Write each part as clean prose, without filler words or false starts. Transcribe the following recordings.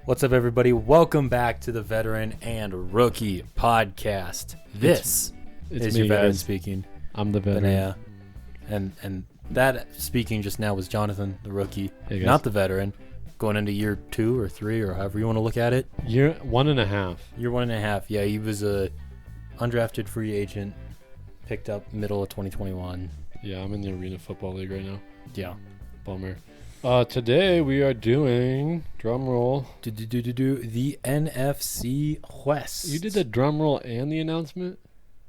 What's up, everybody? Welcome back to the Veteran and Rookie Podcast. This is your veteran speaking. I'm the veteran. Benea. And that speaking just now was Jonathan, the rookie, not the veteran, going into year 2 or 3 or however you want to look at it. Year 1.5. Year 1.5. Yeah, he was a undrafted free agent, picked up middle of 2021. Yeah, I'm in the Arena Football League right now. Yeah. Bummer. Today we are doing, drum roll, the NFC West. You did the drum roll and the announcement?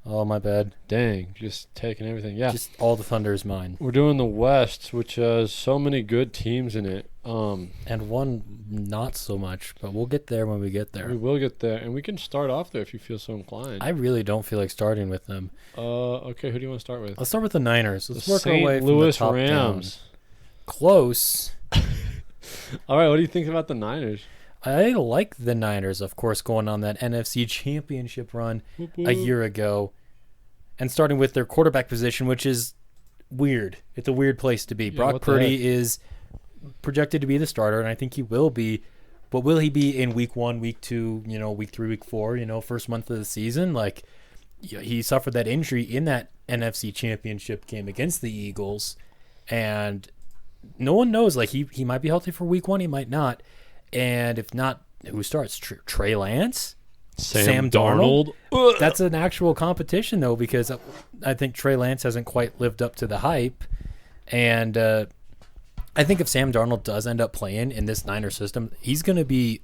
Oh, my bad. Dang, just taking everything. Yeah. Just all the thunder is mine. We're doing the West, which has so many good teams in it. And one not so much, but we'll get there when we get there. We will get there, and we can start off there if you feel so inclined. I really don't feel like starting with them. Okay, who do you want to start with? Let's start with the Niners. Let's the work our way St. from Louis the top Rams. down. Close. All right, what do you think about the Niners? I like the Niners, of course, going on that NFC Championship run a year ago. And starting with their quarterback position, which is weird. It's a weird place to be. Yeah, Brock Purdy is projected to be the starter, and I think he will be. But will he be in week 1, week 2, week 3, week 4, first month of the season? Like, he suffered that injury in that NFC Championship game against the Eagles, and no one knows. Like, he might be healthy for week 1, he might not. And if not, who starts? Trey Lance? Sam Darnold? That's an actual competition, though, because I think Trey Lance hasn't quite lived up to the hype. And I think if Sam Darnold does end up playing in this Niner system, he's going to be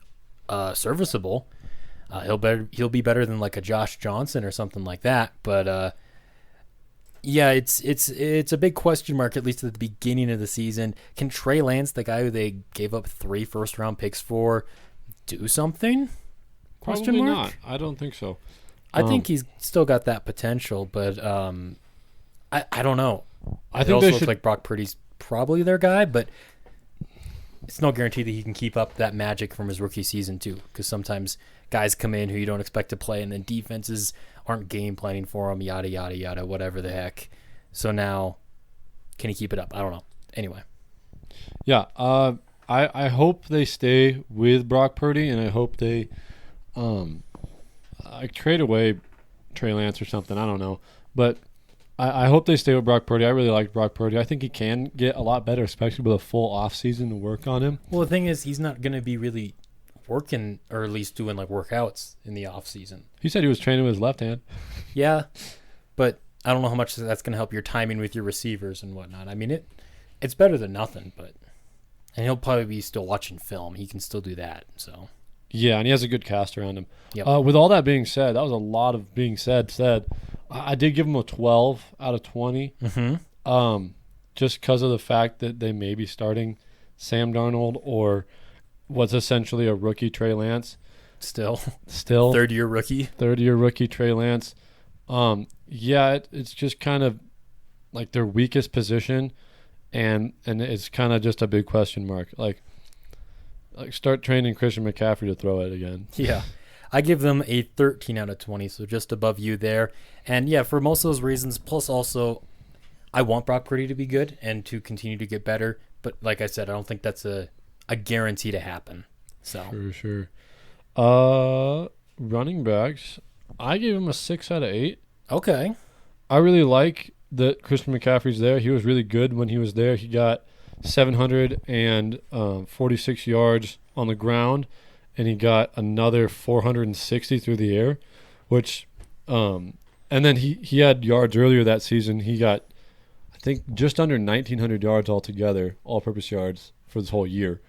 serviceable. He'll be better than like a Josh Johnson or something like that. But yeah, it's a big question mark, at least at the beginning of the season. Can Trey Lance, the guy who they gave up 3 first-round picks for, do something? Question Probably mark? not. I don't think so. I think he's still got that potential, but I don't know. I it think also they looks should. like Brock Purdy's probably their guy, but it's no guarantee that he can keep up that magic from his rookie season too, because sometimes guys come in who you don't expect to play, and then defenses aren't game planning for him, yada, yada, yada, whatever the heck. So now, can he keep it up? I don't know. Anyway. Yeah, I hope they stay with Brock Purdy, and I hope they trade away Trey Lance or something. I don't know. But I hope they stay with Brock Purdy. I really like Brock Purdy. I think he can get a lot better, especially with a full offseason to work on him. Well, the thing is, he's not going to be really working, or at least doing like workouts in the offseason. He said he was training with his left hand. Yeah, but I don't know how much that's going to help your timing with your receivers and whatnot. I mean, it's better than nothing, and he'll probably be still watching film. He can still do that, so. Yeah, and he has a good cast around him. Yep. With all that being said, that was a lot of being said. I did give him a 12 out of 20. Mm-hmm. Just because of the fact that they may be starting Sam Darnold or what's essentially a rookie Trey Lance. Still. Third-year rookie. Third-year rookie Trey Lance. Yeah, it's just kind of like their weakest position, and it's kind of just a big question mark. Like start training Christian McCaffrey to throw it again. Yeah. I give them a 13 out of 20, so just above you there. And yeah, for most of those reasons, plus also I want Brock Purdy to be good and to continue to get better. But like I said, I don't think that's a guarantee to happen. So For sure. Running backs, I gave him a 6 out of 8. Okay. I really like that Christian McCaffrey's there. He was really good when he was there. He got 746 yards on the ground, and he got another 460 through the air, which and then he had yards earlier that season. He got, I think, just under 1,900 yards altogether, all-purpose yards for this whole year,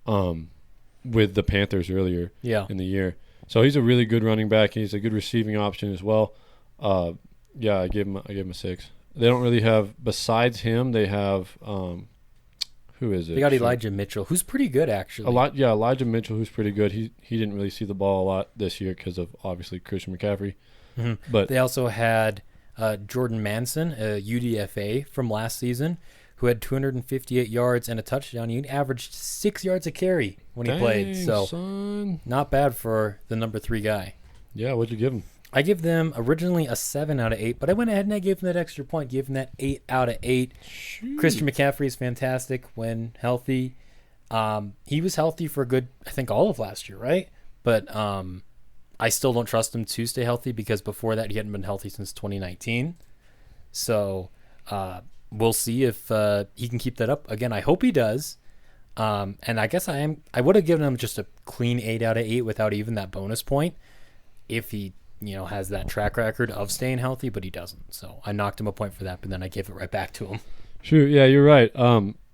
with the Panthers earlier in the year. So he's a really good running back. He's a good receiving option as well. Yeah, I gave him a 6. They don't really have, besides him, they have who is it? They got Elijah Mitchell, who's pretty good, actually. Elijah Mitchell, who's pretty good. He didn't really see the ball a lot this year because of, obviously, Christian McCaffrey. Mm-hmm. But they also had Jordan Manson, a UDFA from last season, who had 258 yards and a touchdown. He averaged 6 yards a carry when he played. So not bad for the number 3 guy. Yeah, what'd you give him? I give them originally a 7 out of 8, but I went ahead and I gave them that extra point, gave them that 8 out of 8. Shoot. Christian McCaffrey is fantastic when healthy. He was healthy for a good, I think, all of last year, right? But I still don't trust him to stay healthy because before that he hadn't been healthy since 2019. So we'll see if he can keep that up. Again, I hope he does. And I guess I would have given him just a clean 8 out of 8 without even that bonus point if he, has that track record of staying healthy, but he doesn't. So I knocked him a point for that, but then I gave it right back to him. Sure. Yeah, you're right.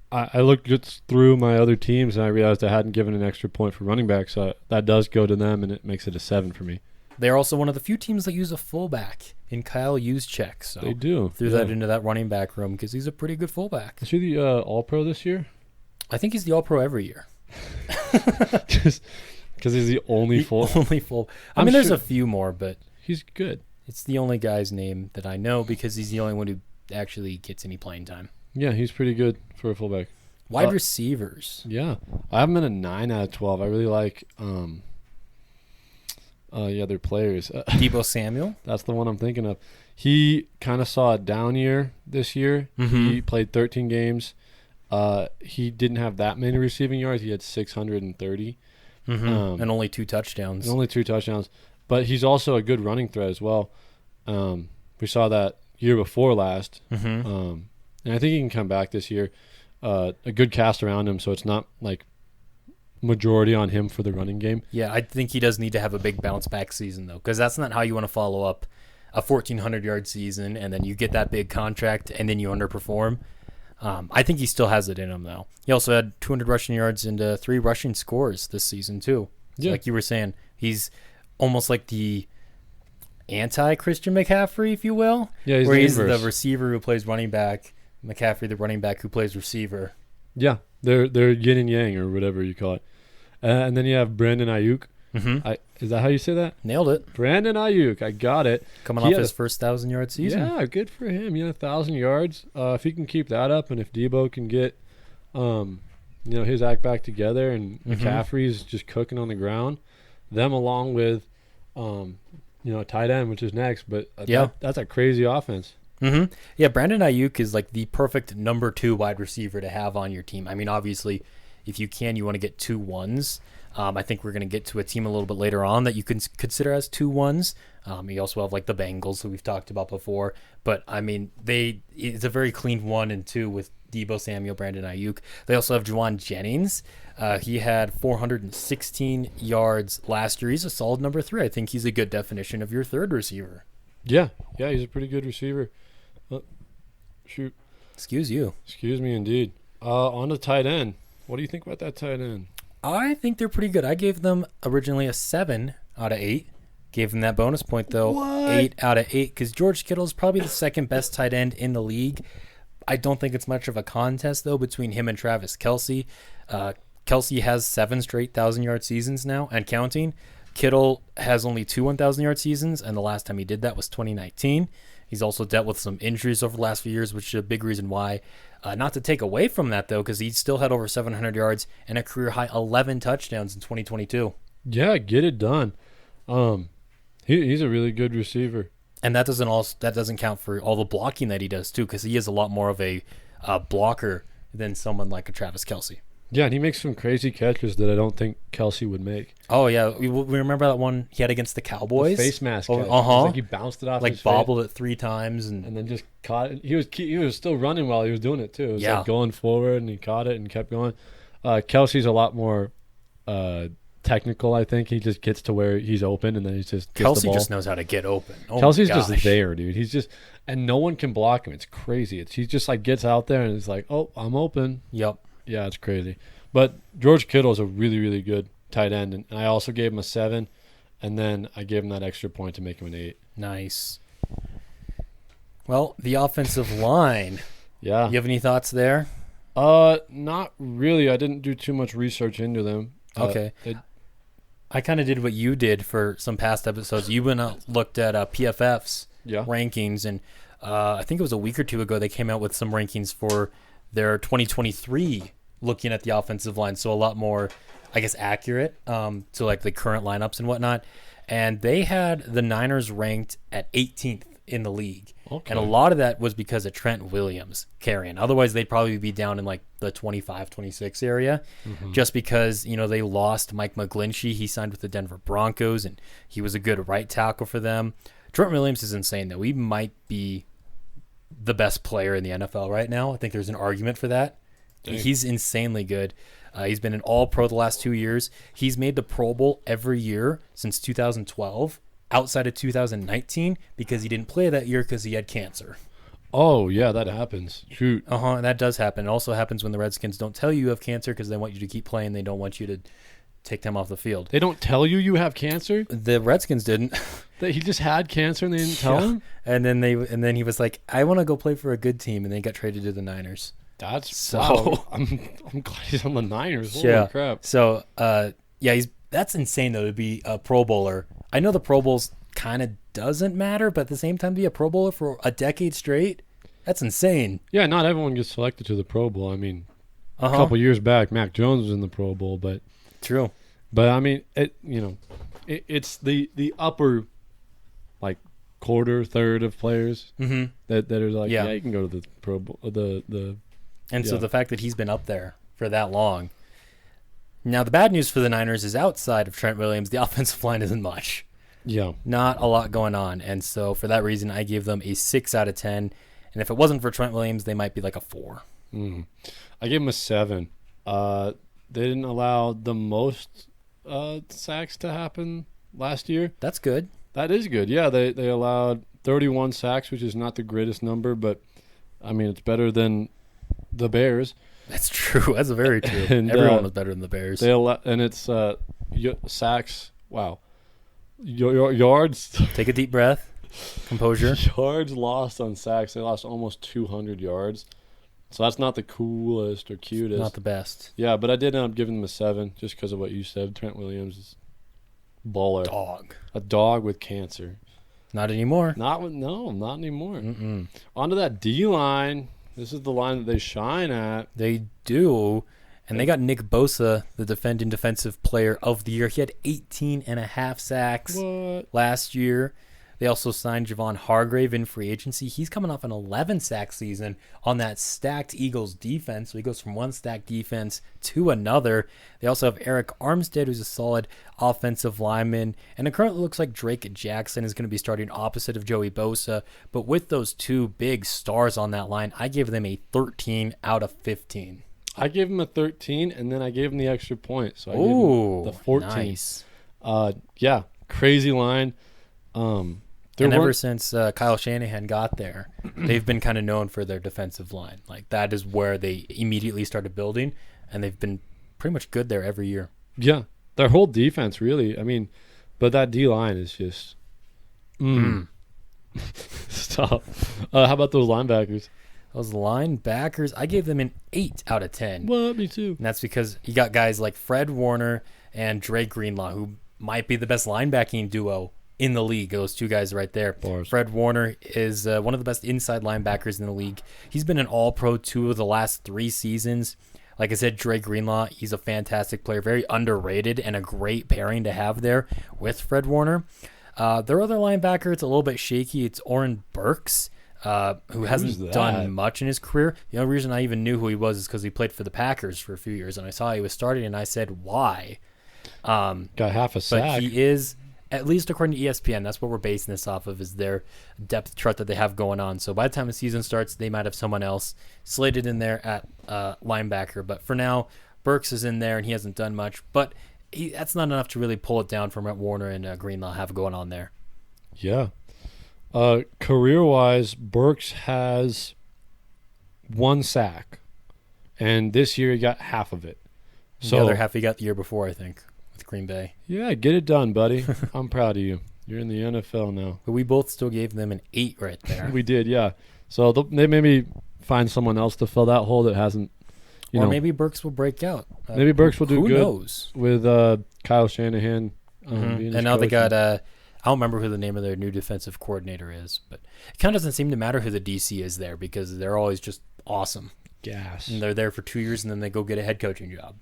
I looked just through my other teams and I realized I hadn't given an extra point for running back, so that does go to them and it makes it a 7 for me. They're also one of the few teams that use a fullback in Kyle Juszczyk. So they do. Threw that into that running back room because he's a pretty good fullback. Is he the All-Pro this year? I think he's the All-Pro every year. Just because he's the only full. I mean, there's a few more, but he's good. It's the only guy's name that I know because he's the only one who actually gets any playing time. Yeah, he's pretty good for a fullback. Wide receivers. Yeah. I have him in a 9 out of 12. I really like their players. Deebo Samuel. That's the one I'm thinking of. He kind of saw a down year this year. Mm-hmm. He played 13 games. He didn't have that many receiving yards. He had 630. Mm-hmm. And only 2 touchdowns. But he's also a good running threat as well. We saw that year before last. Mm-hmm. And I think he can come back this year. A good cast around him, so it's not like majority on him for the running game. Yeah, I think he does need to have a big bounce back season, though, because that's not how you want to follow up a 1,400-yard season, and then you get that big contract, and then you underperform. I think he still has it in him, though. He also had 200 rushing yards and 3 rushing scores this season, too. So yeah. Like you were saying, he's almost like the anti-Christian McCaffrey, if you will. Yeah, where he's the receiver who plays running back, McCaffrey the running back who plays receiver. Yeah, they're yin and yang or whatever you call it. And then you have Brandon Ayuk. Mm-hmm. Is that how you say that? Nailed it. Brandon Ayuk, I got it. Coming off his first 1,000-yard season. Yeah, good for him. 1,000 yards. If he can keep that up, and if Deebo can get, his act back together, and McCaffrey's just cooking on the ground, them along with, tight end, which is next. But that's a crazy offense. Mm-hmm. Yeah, Brandon Ayuk is like the perfect number 2 wide receiver to have on your team. I mean, obviously, if you can, you want to get 2 ones. I think we're going to get to a team a little bit later on that you can consider as 2 ones. You also have like the Bengals, who we've talked about before. But, I mean, it's a very clean 1 and 2 with Deebo Samuel, Brandon Ayuk. They also have Juwan Jennings. He had 416 yards last year. He's a solid number 3. I think he's a good definition of your 3rd receiver. Yeah, he's a pretty good receiver. Shoot. Excuse you. Excuse me, indeed. On the tight end. What do you think about that tight end? I think they're pretty good. I gave them originally a 7 out of 8. Gave them that bonus point, though. What? 8 out of 8, because George Kittle is probably the 2nd best tight end in the league. I don't think it's much of a contest, though, between him and Travis Kelce. Kelce has 7 straight 1,000-yard seasons now and counting. Kittle has only 2 1,000-yard seasons, and the last time he did that was 2019. He's also dealt with some injuries over the last few years, which is a big reason why. Not to take away from that, though, because he still had over 700 yards and a career-high 11 touchdowns in 2022. Yeah, get it done. He's a really good receiver. And that doesn't count for all the blocking that he does, too, because he is a lot more of a blocker than someone like a Travis Kelce. Yeah, and he makes some crazy catches that I don't think Kelce would make. Oh, yeah. We remember that one he had against the Cowboys? The face mask catch. Like he bounced it off his face. Bobbled it 3 times. And then just caught it. He was still running while he was doing it, too. It was like going forward, and he caught it and kept going. Kelce's a lot more technical, I think. He just gets to where he's open, and then he just gets the ball. Kelce just knows how to get open. Oh, Kelce's just there, dude. He's just – and no one can block him. It's crazy. He just, gets out there, and it's like, oh, I'm open. Yep. Yeah, it's crazy. But George Kittle is a really, really good tight end, and I also gave him a 7, and then I gave him that extra point to make him an 8. Nice. Well, the offensive line. Yeah. You have any thoughts there? Not really. I didn't do too much research into them. Okay. I kind of did what you did for some past episodes. You went out, looked at PFF's rankings, and I think it was a week or 2 ago they came out with some rankings for their 2023 looking at the offensive line, so a lot more, I guess, accurate to like the current lineups and whatnot. And they had the Niners ranked at 18th in the league. Okay. And a lot of that was because of Trent Williams carrying. Otherwise, they'd probably be down in like the 25, 26 area just because, they lost Mike McGlinchey. He signed with the Denver Broncos, and he was a good right tackle for them. Trent Williams is insane, though. He might be the best player in the NFL right now. I think there's an argument for that. Dang. He's insanely good. He's been an All-Pro the last 2 years. He's made the Pro Bowl every year since 2012, outside of 2019, because he didn't play that year because he had cancer. Oh, yeah, that happens. Shoot. And that does happen. It also happens when the Redskins don't tell you have cancer because they want you to keep playing. They don't want you to take them off the field. They don't tell you have cancer? The Redskins didn't. That he just had cancer and they didn't tell him? And then he was like, I want to go play for a good team, and they got traded to the Niners. Wow. I'm glad he's on the Niners. Holy crap. So, that's insane, though, to be a Pro Bowler. I know the Pro Bowls kind of doesn't matter, but at the same time, to be a Pro Bowler for a decade straight, that's insane. Yeah, not everyone gets selected to the Pro Bowl. I mean, a couple years back, Mac Jones was in the Pro Bowl, but true. But I mean, it's the upper, like, quarter, third of players that are like, yeah, you can go to the Pro Bowl. So the fact that he's been up there for that long. Now, the bad news for the Niners is outside of Trent Williams, the offensive line isn't much. Yeah. Not a lot going on. And so for that reason, I gave them a 6 out of 10. And if it wasn't for Trent Williams, they might be like a 4. I gave them a 7. They didn't allow the most sacks to happen last year. That's good. That is good. Yeah, they allowed 31 sacks, which is not the greatest number, but, I mean, it's better than the Bears. That's true. That's very true. And, everyone was better than the Bears. And it's sacks. Wow. Yards. Take a deep breath. Composure. Yards lost on sacks. They lost almost 200 yards. So that's not the coolest or cutest. Not the best. Yeah, but I did end up giving them a 7 just because of what you said. Trent Williams is baller. Dog. A dog with cancer. Not anymore. Not anymore. On to that D-line. This is the line that they shine at. They do. And they got Nick Bosa, the defending defensive player of the year. He had 18 and a half sacks last year. They also signed Javon Hargrave in free agency. He's coming off an 11-sack season on that stacked Eagles defense. So he goes from one stacked defense to another. They also have Eric Armstead, who's a solid offensive lineman. And it currently looks like Drake Jackson is going to be starting opposite of Joey Bosa. But with those two big stars on that line, I gave them a 13 out of 15. I gave him a 13, and then I gave him the extra point. So I gave him the 14. Nice. Yeah, crazy line. And ever since Kyle Shanahan got there, they've been kind of known for their defensive line. Like, that is where they immediately started building, and they've been pretty much good there every year. Yeah, their whole defense, really. I mean, but that D-line is just stop. How about those linebackers? Those linebackers, I gave them an 8 out of 10. Well, me too. And that's because you got guys like Fred Warner and Dre Greenlaw, who might be the best linebacking duo in the league. Those two guys right there. Bars. Fred Warner is one of the best inside linebackers in the league. He's been an All-Pro 2 of the last 3 seasons. Like I said, Dre Greenlaw, he's a fantastic player, very underrated, and a great pairing to have there with Fred Warner. Their other linebacker, it's a little bit shaky. It's Oren Burks, who hasn't done much in his career. The only reason I even knew who he was is because he played for the Packers for a few years, and I saw he was starting, and I said, why? Got half a sack. But he is, at least according to ESPN, that's what we're basing this off of, is their depth chart that they have going on. So by the time the season starts, they might have someone else slated in there at linebacker. But for now, Burks is in there, and he hasn't done much. But that's not enough to really pull it down from what Warner and Greenlaw have going on there. Yeah. Career-wise, Burks has 1 sack, and this year he got half of it. So the other half he got the year before, I think, with Green Bay. Yeah, get it done, buddy. I'm proud of you. You're in the NFL now. But we both still gave them an 8 right there. We did, yeah. So they maybe find someone else to fill that hole that hasn't, you know. Maybe Burks will break out. Maybe Burks will do who good. Who knows? With Kyle Shanahan. And now they got, I don't remember who the name of their new defensive coordinator is, but it kind of doesn't seem to matter who the DC is there because they're always just awesome. Gas. And they're there for 2 years, and then they go get a head coaching job.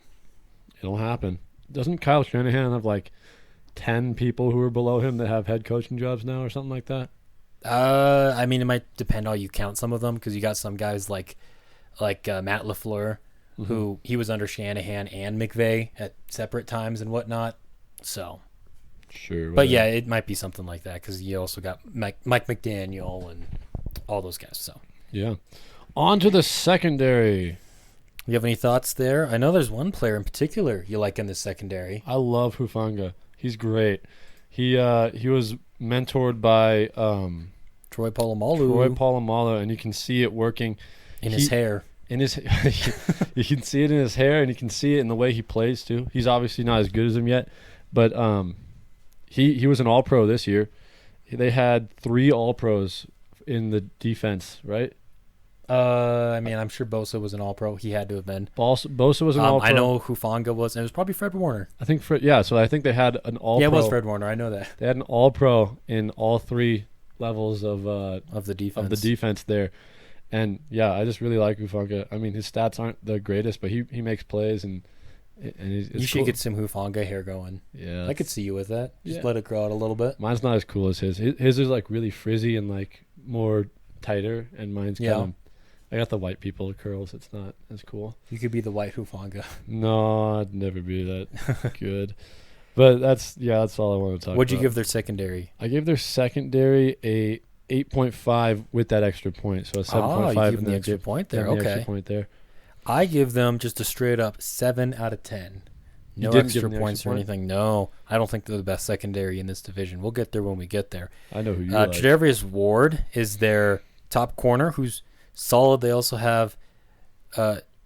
It'll happen. Doesn't Kyle Shanahan have like 10 people who are below him that have head coaching jobs now or something like that? I mean, it might depend how you count some of them because you got some guys like Matt LaFleur, who he was under Shanahan and McVay at separate times and whatnot. So, Sure. but yeah, it might be something like that because you also got Mike McDaniel and all those guys. So, yeah. On to the secondary. you have any thoughts there? I know there's one player in particular you like in the secondary. I love Hufanga. He's great. He was mentored by Troy Polamalu. and you can see it working in his hair. In his, you can see it in his hair, and you can see it in the way he plays too. He's obviously not as good as him yet, but he was an All-Pro this year. They had 3 All-Pros in the defense, right? I mean, I'm sure Bosa was an All-Pro. He had to have been. Bosa was an All-Pro. I know Hufanga was, and it was probably Fred Warner. I think so I think they had an All-Pro. Yeah, it was Fred Warner. I know that. They had an All-Pro in all 3 levels of the defense. Of the defense there. And yeah, I just really like Hufanga. I mean, his stats aren't the greatest, but he makes plays and it's you should cool. get some Hufanga hair going. Yeah, I could see you with that. Just let it grow out a little bit. Mine's not as cool as his. His is like really frizzy and like more tighter, and mine's kind of. I got the white people curls. It's not as cool. You could be the white Hufanga. No, I'd never be that good. But that's all I want to talk about. What'd you give their secondary? I gave their secondary a 8.5 with that extra point, so a 7.5. You give them the extra point there. Okay. Extra point there. I give them just a straight up 7 out of 10. No extra points or anything. No, I don't think they're the best secondary in this division. We'll get there when we get there. I know who you like. Tre'Davious Ward is their top corner, who's solid. They also have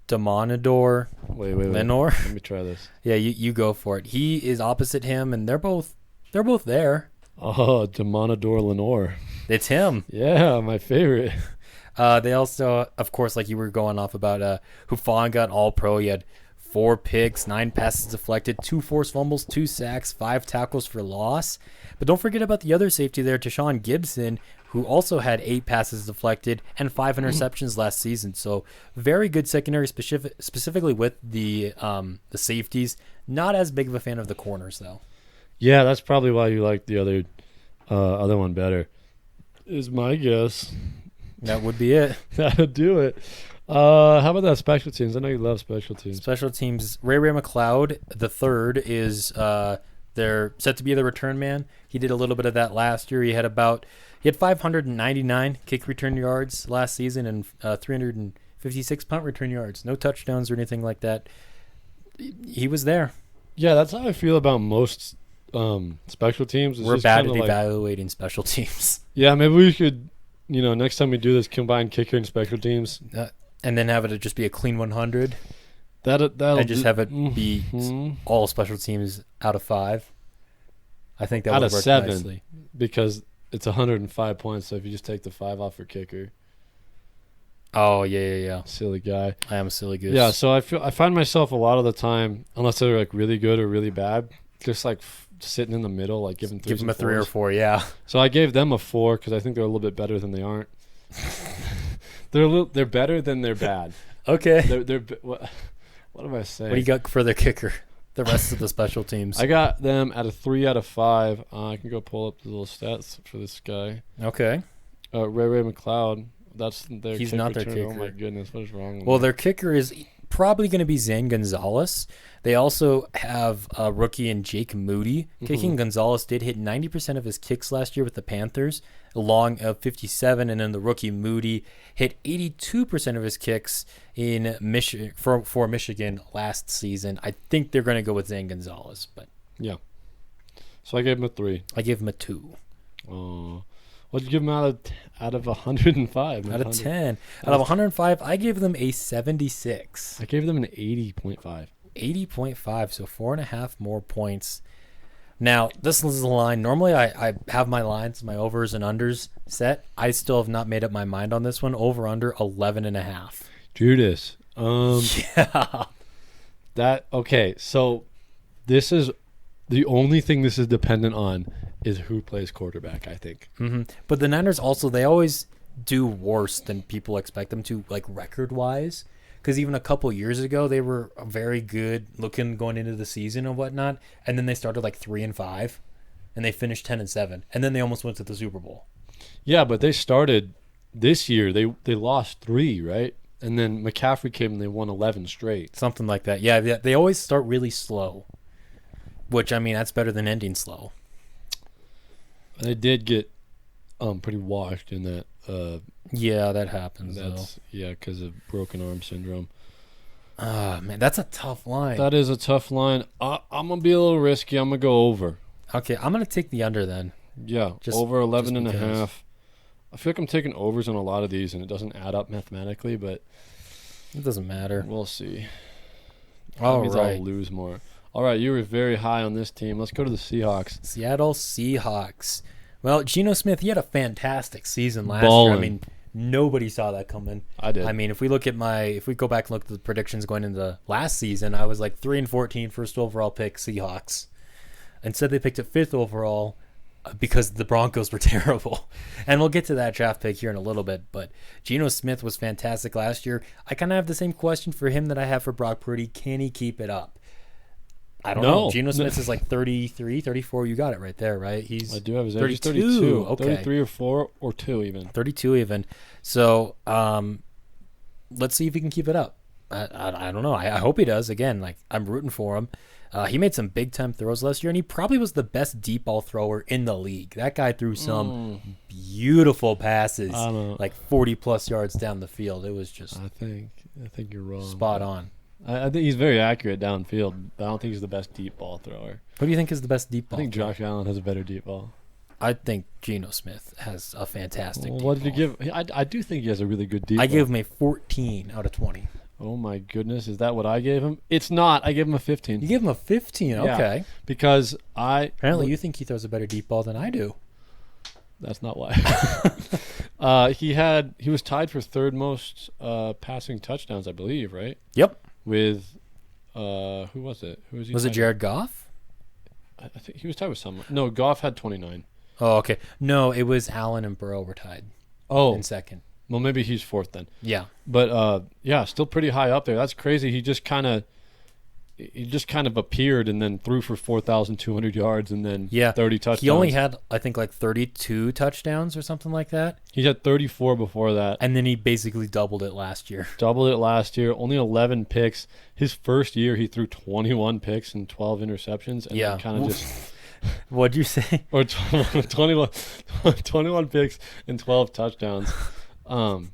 Demonador Lenore. Let me try this. Yeah, you go for it. He is opposite him, and they're both there. Oh, Demonador Lenore. It's him. Yeah, my favorite. They also, of course, like you were going off about Hufanga, an All-Pro. He had 4 picks, 9 passes deflected, 2 forced fumbles, 2 sacks, 5 tackles for loss. But don't forget about the other safety there, Tashawn Gibson, who also had 8 passes deflected and 5 interceptions last season. So very good secondary, specifically with the safeties. Not as big of a fan of the corners, though. Yeah, that's probably why you like the other one better, is my guess. That would be it. That'll do it. How about that special teams? I know you love special teams. Special teams. Ray McLeod, the third, is they're set to be the return man. He did a little bit of that last year. He had 599 kick return yards last season and 356 punt return yards. No touchdowns or anything like that. He was there. Yeah, that's how I feel about most special teams. We're bad at evaluating special teams. Yeah, maybe we should, next time we do this, combine kicker and special teams. And then have it just be a clean 100. That'll and just have it be all special teams out of 5. I think that would work nicely. Because it's 105 points, so if you just take the 5 off for kicker. Oh, yeah. Silly guy. I am a silly goose. Yeah, so I find myself a lot of the time, unless they're like really good or really bad, just like sitting in the middle, like giving 3 them a 3 or 4, yeah. So I gave them a 4 because I think they're a little bit better than they aren't. They're better than they're bad. Okay. What am I saying? What do you got for the kicker? The rest of the special teams. I got them at a 3 out of 5. I can go pull up the little stats for this guy. Okay. Ray McLeod. That's their. He's not their kicker. Oh my goodness, what is wrong with Well, me? their kicker is probably going to be Zane Gonzalez. They also have a rookie in Jake Moody. Kicking Gonzalez did hit 90% of his kicks last year with the Panthers, along of 57, and then the rookie Moody hit 82% of his kicks in Michigan for Michigan last season. I think they're going to go with Zane Gonzalez, but yeah. So I gave him a 3. I gave him a 2. Oh, what'd you give him out of 105? Out of 10. Out of 105, I gave them a 76. I gave them an 80.5. 80.5, so 4.5 more points. Now, this is the line. Normally, I have my lines, my overs and unders set. I still have not made up my mind on this one. Over under 11.5. Judas. Yeah. Okay, so this is the only thing this is dependent on is who plays quarterback, I think. Mm-hmm. But the Niners also, they always do worse than people expect them to, like record-wise. Because even a couple years ago, they were very good looking going into the season and whatnot. And then they started like 3-5, and they finished 10-7, and then they almost went to the Super Bowl. Yeah, but they started this year. They lost 3, right? And then McCaffrey came and they won 11 straight. Something like that. Yeah, they always start really slow, which, I mean, that's better than ending slow. They did get pretty washed in that. Yeah, that happens, Yeah, because of broken arm syndrome. Ah, man, that's a tough line. That is a tough line. I'm going to be a little risky. I'm going to go over. Okay, I'm going to take the under then. Yeah, over 11 and a half. I feel like I'm taking overs on a lot of these, and it doesn't add up mathematically, but it doesn't matter. We'll see. All means right. I'll lose more. All right, you were very high on this team. Let's go to the Seahawks. Seattle Seahawks. Well, Geno Smith, he had a fantastic season last Ballin'. year. I mean, nobody saw that coming. I did. I mean, if we go back and look at the predictions going into last season, I was like 3-14 first overall pick Seahawks. Instead, they picked it 5th overall because the Broncos were terrible. And we'll get to that draft pick here in a little bit. But Geno Smith was fantastic last year. I kind of have the same question for him that I have for Brock Purdy. Can he keep it up? I don't know. Geno Smith is like 33, 34. You got it right there, right? I do have his age. 32. He's 32. Okay. 33 or 4 or 2 even. 32 even. So let's see if he can keep it up. I don't know. I hope he does. Again, like, I'm rooting for him. He made some big-time throws last year, and he probably was the best deep ball thrower in the league. That guy threw some beautiful passes, like 40-plus yards down the field. It was just I think you're wrong. Spot on. I think he's very accurate downfield, but I don't think he's the best deep ball thrower. Who do you think is the best deep ball I think thrower? Josh Allen has a better deep ball. I think Geno Smith has a fantastic deep What did you ball. give? I do think he has a really good deep ball. I gave him a 14 out of 20. Oh, my goodness. Is that what I gave him? It's not. I gave him a 15. You gave him a 15? Yeah, Okay. because Apparently you think he throws a better deep ball than I do. That's not why. He was tied for 3rd most passing touchdowns, I believe, right? Yep. With who was it? Who was he? Was it tied Jared Goff? with? I think he was tied with someone. No, Goff had 29. Oh, okay. No, it was Allen and Burrow were tied in second. Well, maybe he's 4th then. Yeah. But yeah, still pretty high up there. That's crazy. He just kind of appeared and then threw for 4,200 yards and then 30 touchdowns. He only had, I think, like 32 touchdowns or something like that. He had 34 before that. And then he basically doubled it last year. Doubled it last year. Only 11 picks. His first year, he threw 21 picks and 12 interceptions. And then kind of just... What'd you say? Or 21 picks and 12 touchdowns. And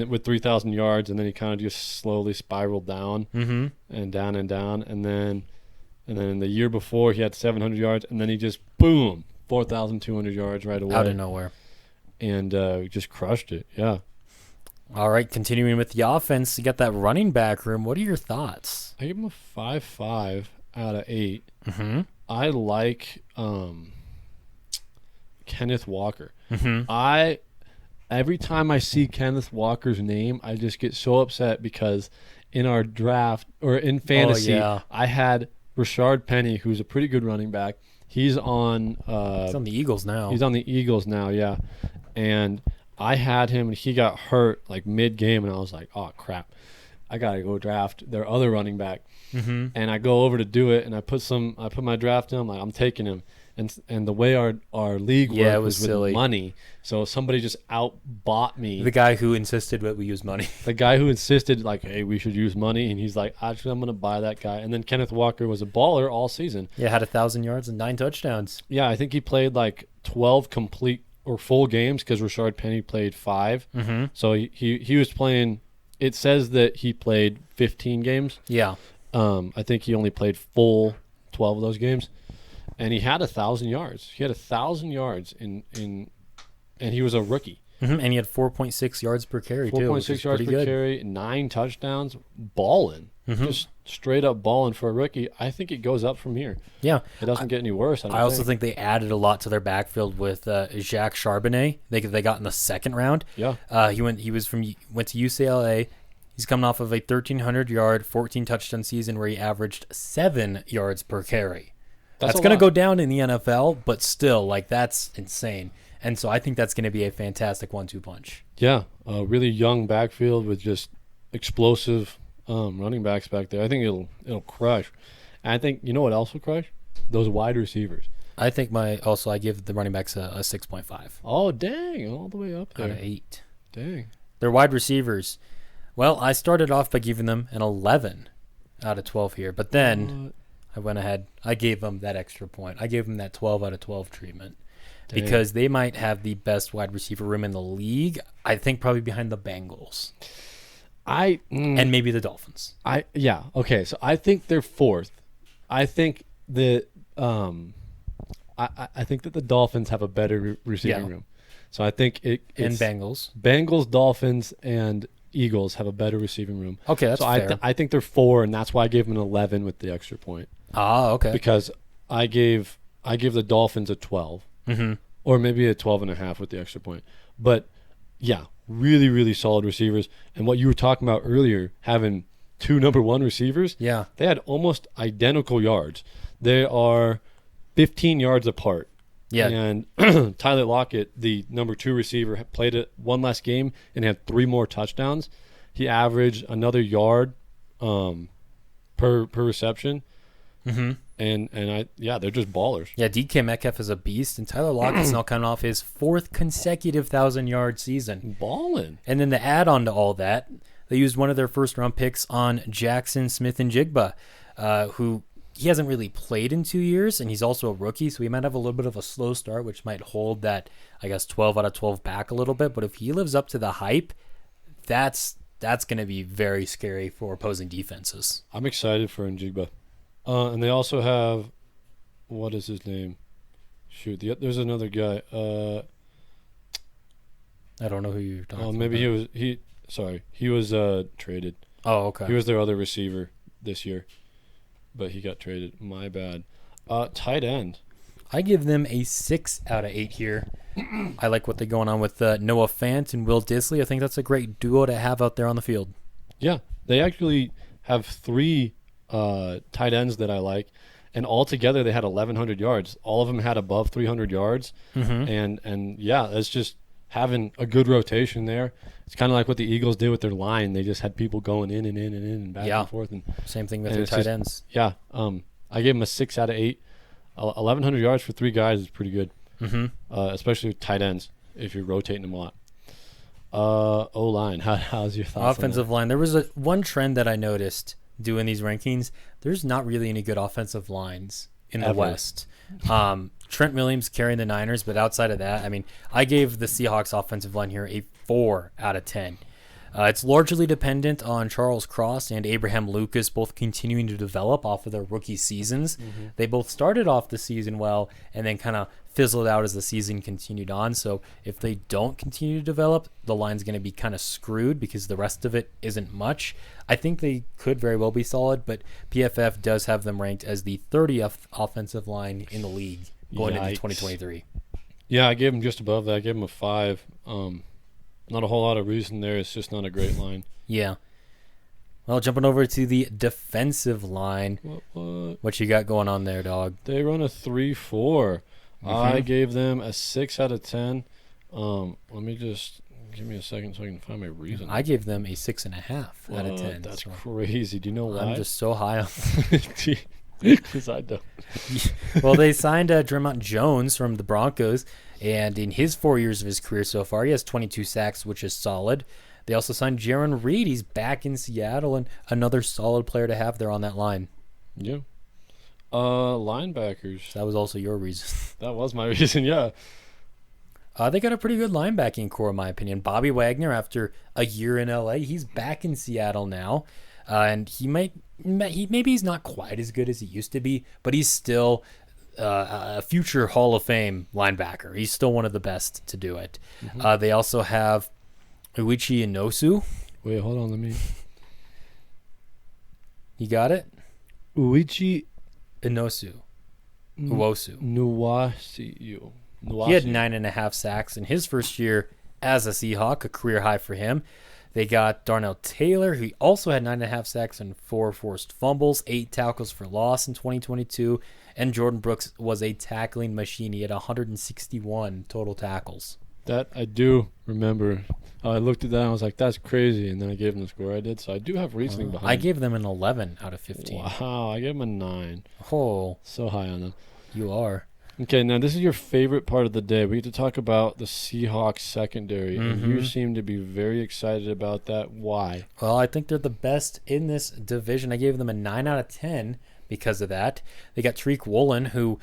with 3,000 yards, and then he kind of just slowly spiraled down and down and down. And then in the year before, he had 700 yards, and then he just, boom, 4,200 yards right away. Out of nowhere. And just crushed it, yeah. All right, continuing with the offense, you got that running back room. What are your thoughts? I give him a 5.5 out of 8. Mm-hmm. I like Kenneth Walker. Mm-hmm. Every time I see Kenneth Walker's name, I just get so upset because in our draft or in fantasy, I had Rashard Penny, who's a pretty good running back. He's on the Eagles now. He's on the Eagles now, yeah. And I had him, and he got hurt like mid-game, and I was like, oh, crap. I got to go draft their other running back. Mm-hmm. And I go over to do it, and I put my draft in. I'm like, I'm taking him. And the way our league worked was silly. With money. So somebody just outbought me. The guy who insisted that we use money. The guy who insisted, like, hey, we should use money. And he's like, actually, I'm going to buy that guy. And then Kenneth Walker was a baller all season. Yeah, had 1,000 yards and 9 touchdowns. Yeah, I think he played like 12 complete or full games because Rashard Penny played 5. Mm-hmm. So he was playing. It says that he played 15 games. Yeah. I think he only played full 12 of those games. And he had 1,000 yards. He had 1,000 yards and he was a rookie. Mm-hmm. And he had 4.6 yards per carry, too. 4.6 yards per carry, 9 touchdowns, balling. Mm-hmm. Just straight up balling for a rookie. I think it goes up from here. Yeah. It doesn't get any worse. I also think they added a lot to their backfield with Jacques Charbonnet. They got in the 2nd round. Yeah. He went to UCLA. He's coming off of a 1,300-yard, 14-touchdown season where he averaged 7 yards per carry. That's going to go down in the NFL, but still, like, that's insane. And so I think that's going to be a fantastic 1-2 punch. Yeah, a really young backfield with just explosive running backs back there. I think it'll crush. And I think, you know what else will crush? Those wide receivers. I think I give the running backs a 6.5 Oh, dang. All the way up out of there. 8. Dang. Their wide receivers. Well, I started off by giving them an 11 out of 12 here, but then I went ahead. I gave them that extra point. I gave them that 12 out of 12 treatment Dang. because they might have the best wide receiver room in the league. I think probably behind the Bengals and maybe the Dolphins. Okay, so I think they're fourth. I think that I think that the Dolphins have a better receiving room. So I think it's Bengals, Dolphins, and Eagles have a better receiving room. Okay, that's fair. I think they're 4, and that's why I gave them an 11 with the extra point. Ah, okay. Because I gave the Dolphins a 12, or maybe a 12.5 with the extra point. But yeah, really, really solid receivers. And what you were talking about earlier, having 2 number 1 receivers, yeah, they had almost identical yards. They are 15 yards apart. Yeah. And Tyler Lockett, the number 2 receiver, played it one last game and had 3 more touchdowns. He averaged another yard per reception. Mm-hmm. And they're just ballers. Yeah, DK Metcalf is a beast, and Tyler Lockett's now coming off his 4th consecutive 1,000-yard season. Balling. And then to add on to all that, they used one of their first-round picks on Jackson Smith-Njigba, who he hasn't really played in 2 years, and he's also a rookie, so he might have a little bit of a slow start, which might hold that, 12 out of 12 back a little bit. But if he lives up to the hype, that's going to be very scary for opposing defenses. I'm excited for Njigba. And they also have, what is his name? Shoot, there's another guy. I don't know who you're talking about. Maybe he was traded. Oh, okay. He was their other receiver this year, but he got traded. My bad. Tight end. I give them a 6 out of 8 here. I like what they're going on with Noah Fant and Will Disley. I think that's a great duo to have out there on the field. Yeah, they actually have 3 tight ends that I like, and all together they had 1,100 yards. All of them had above 300 yards, and yeah, it's just having a good rotation there. It's kind of like what the Eagles did with their line. They just had people going in and in and in and back and forth. And same thing with their tight ends. Yeah, I gave them a 6 out of 8. 1,100 yards for 3 guys is pretty good, especially with tight ends if you're rotating them a lot. O-line, how's your thoughts? Offensive line. There was one trend that I noticed doing these rankings. There's not really any good offensive lines in the West. Trent Williams carrying the Niners, but outside of that, I mean, I gave the Seahawks offensive line here a 4 out of 10. It's largely dependent on Charles Cross and Abraham Lucas both continuing to develop off of their rookie seasons. They both started off the season well and then kind of fizzled out as the season continued on. So if they don't continue to develop, the line's going to be kind of screwed because the rest of it isn't much. I think they could very well be solid, but PFF does have them ranked as the 30th offensive line in the league going into 2023. Yeah, I gave them just above that. I gave them a 5. Not a whole lot of reason there. It's just not a great line. Yeah. Well, jumping over to the defensive line. What you got going on there, dog? They run a 3-4. I gave them a 6 out of 10. Let me just give me a second so I can find my reason. I gave them a 6.5 out of 10. That's crazy. Do you know why? I'm just so high on because I don't. Well, they signed Drummond Jones from the Broncos, and in his 4 years of his career so far, he has 22 sacks, which is solid. They also signed Jaron Reed. He's back in Seattle, and another solid player to have there on that line. Yeah. Linebackers. That was also your reason. That was my reason, yeah. They got a pretty good linebacking core, in my opinion. Bobby Wagner, after a year in LA, he's back in Seattle now. And maybe he's not quite as good as he used to be, but he's still a future Hall of Fame linebacker. He's still one of the best to do it. They also have Uichi Inosu. Wait, hold on, let me. You got it? Uichi Inosu. Uosu. Nuwasiu. He had 9.5 sacks in his first year as a Seahawk, a career high for him. They got Darnell Taylor, who also had 9.5 sacks and 4 forced fumbles, 8 tackles for loss in 2022. And Jordan Brooks was a tackling machine. He had 161 total tackles. That I do remember. I looked at that and I was like, that's crazy. And then I gave him the score I did. So I do have reasoning behind it. I gave them an 11 out of 15. Wow, I gave them a 9. Oh. So high on them. You are. Okay, now this is your favorite part of the day. We get to talk about the Seahawks secondary, and you seem to be very excited about that. Why? Well, I think they're the best in this division. I gave them a 9 out of 10 because of that. They got Tariq Woolen, who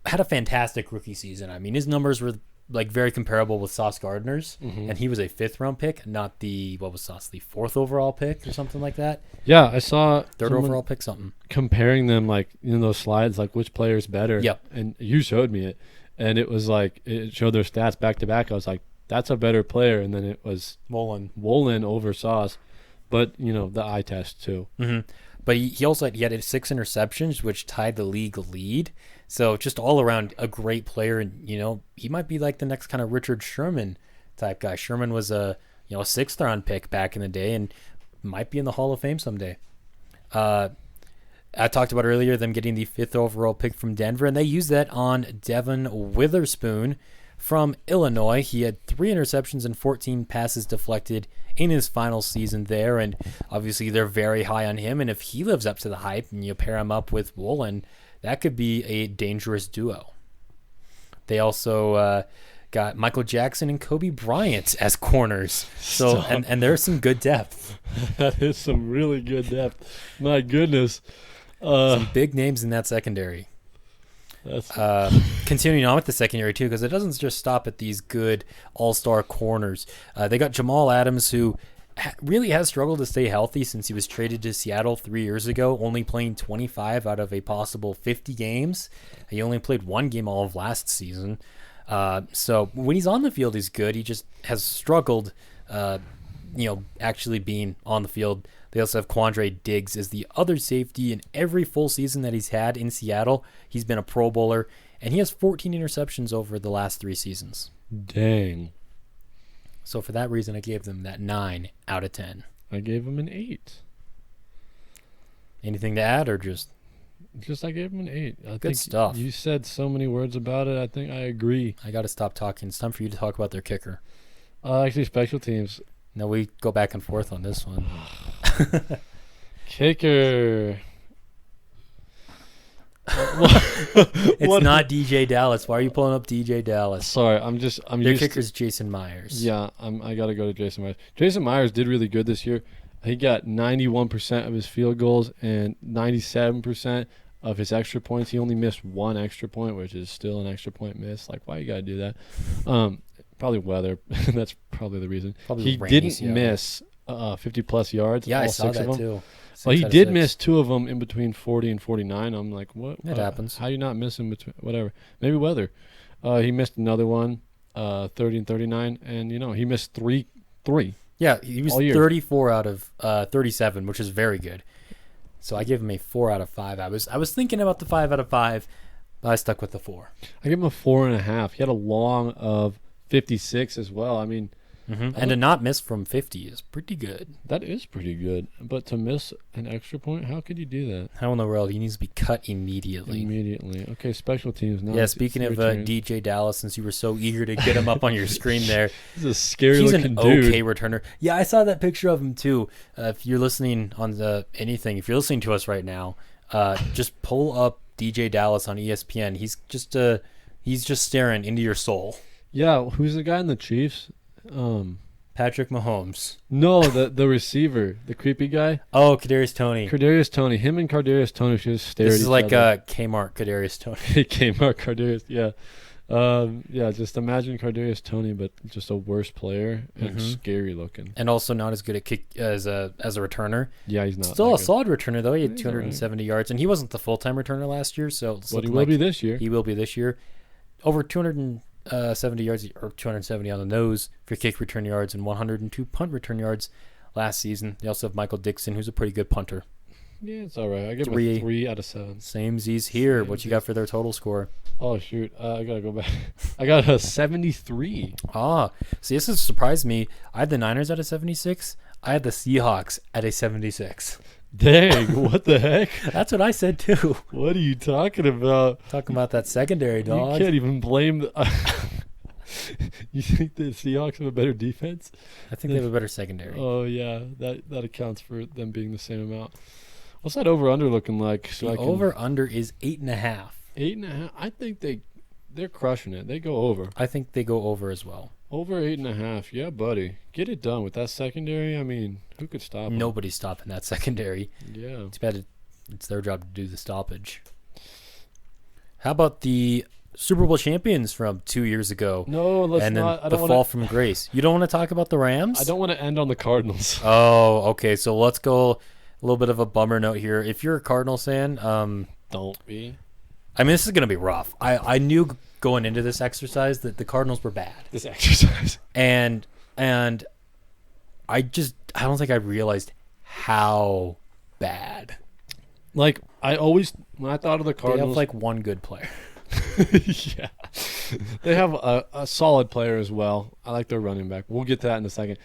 had a fantastic rookie season. I mean, his numbers were like very comparable with Sauce Gardner's, and he was a 5th-round pick, not the Sauce, the 4th overall pick or something like that. Yeah, I saw 3rd overall pick, something. Comparing them, like, those slides, like which player's better. Yep. And you showed me it, and it was like it showed their stats back to back. I was like, that's a better player, and then it was Woolen over Sauce, but the eye test too. But he also had 6 interceptions, which tied the league lead. So just all around a great player, and he might be like the next kind of Richard Sherman type guy. Sherman was a 6th-round pick back in the day, and might be in the Hall of Fame someday. I talked about earlier them getting the 5th overall pick from Denver, and they used that on Devin Witherspoon from Illinois. He had 3 interceptions and 14 passes deflected in his final season there, and obviously they're very high on him, and if he lives up to the hype and you pair him up with Woolen, that could be a dangerous duo. They also got Michael Jackson and Kobe Bryant as corners. So and there's some good depth. That is some really good depth. My goodness. Some big names in that secondary. Continuing on with the secondary too, because it doesn't just stop at these good all-star corners. They got Jamal Adams, who really has struggled to stay healthy since he was traded to Seattle 3 years ago, only playing 25 out of a possible 50 games. He only played 1 game all of last season. So when he's on the field, he's good. He just has struggled, actually being on the field. They also have Quandre Diggs as the other safety. In every full season that he's had in Seattle, he's been a Pro Bowler, and he has 14 interceptions over the last 3 seasons. Dang. So for that reason, I gave them that 9 out of 10. I gave them an 8. Anything to add, or just I gave them an 8. Good stuff. You said so many words about it. I think I agree. I got to stop talking. It's time for you to talk about their kicker. Actually, special teams. No, we go back and forth on this one. Kicker. It's not DJ Dallas. Why are you pulling up DJ Dallas? Sorry, Their kicker's Jason Myers. Yeah, I got to go to Jason Myers. Jason Myers did really good this year. He got 91% of his field goals and 97% of his extra points. He only missed 1 extra point, which is still an extra point miss. Like, why you got to do that? Probably weather. That's probably the reason. He didn't miss 50-plus yards. Yeah, all I saw 6 that of them. too. Well, he did miss 2 of them in between 40 and 49. I'm like, what? It happens. How you not missing between whatever? Maybe weather. He missed another one, 30 and 39, and he missed three. Yeah, he was 34 out of 37, which is very good. So I gave him a 4 out of 5. I was thinking about the 5 out of 5, but I stuck with the 4. I gave him a 4.5. He had a long of 56 as well. I mean, and to not miss from 50 is pretty good. That is pretty good. But to miss an extra point, how could you do that? How in the world? He needs to be cut immediately. Okay, special teams now. Yeah, speaking of DJ Dallas, since you were so eager to get him up on your screen there. He's a scary He's looking an dude. okay returner. Yeah, I saw that picture of him too. If you're listening on if you're listening to us right now, just pull up DJ Dallas on ESPN. He's just staring into your soul. Yeah, who's the guy in the Chiefs? Patrick Mahomes. No, the receiver, the creepy guy. Oh, Kadarius Toney. Him and Kadarius Toney should just stare at each other. This is like Kmart Kadarius Toney. Kmart Kadarius, yeah. Just imagine Kadarius Toney, but just a worse player and scary looking. And also not as good at kick as a returner. Yeah, he's not. Still a solid returner though. He had 270 yards, and he wasn't the full-time returner last year. So, but he will be this year. He will be this year. Over 270 yards, or 270 on the nose for kick return yards, and 102 punt return yards last season. They also have Michael Dixon, who's a pretty good punter. Yeah, it's all right. I give him a 3 out of 7. Same Z's here. What you got for their total score? Oh, shoot. I got to go back. I got a 73. See, this has surprised me. I had the Niners at a 76. I had the Seahawks at a 76. Dang, what the heck? That's what I said, too. What are you talking about? Talking about that secondary, dog. You can't even blame You think the Seahawks have a better defense? I think they have a better secondary. Oh, yeah. That accounts for them being the same amount. What's that over-under looking like? Over-under is 8.5. 8.5? I think they they're crushing it. They go over. I think they go over as well. Over 8.5. Yeah, buddy. Get it done with that secondary. I mean, who could stop them? Nobody's stopping that secondary. Yeah. It's bad. It's their job to do the stoppage. How about the Super Bowl champions from 2 years ago? No, let's and then not. the fall from grace. You don't want to talk about the Rams? I don't want to end on the Cardinals. Oh, okay. So let's go a little bit of a bummer note here. If you're a Cardinals fan, Don't be. I mean, this is going to be rough. I knew going into this exercise that the Cardinals were bad. This exercise. And I don't think I realized how bad. Like, when I thought of the They Cardinals. have like one good player. Yeah. They have a solid player as well. I like their running back. We'll get to that in a second.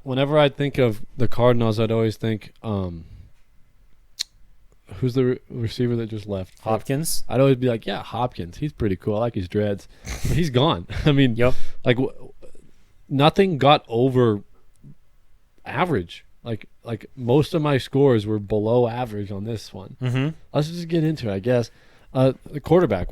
Whenever I think of the Cardinals, I'd always think, who's the receiver that just left? Hopkins. I'd always be like, yeah, Hopkins. He's pretty cool. I like his dreads. But he's gone. I mean, Yep. like nothing got over average. Like most of my scores were below average on this one. Mm-hmm. Let's just get into it, I guess. The quarterback.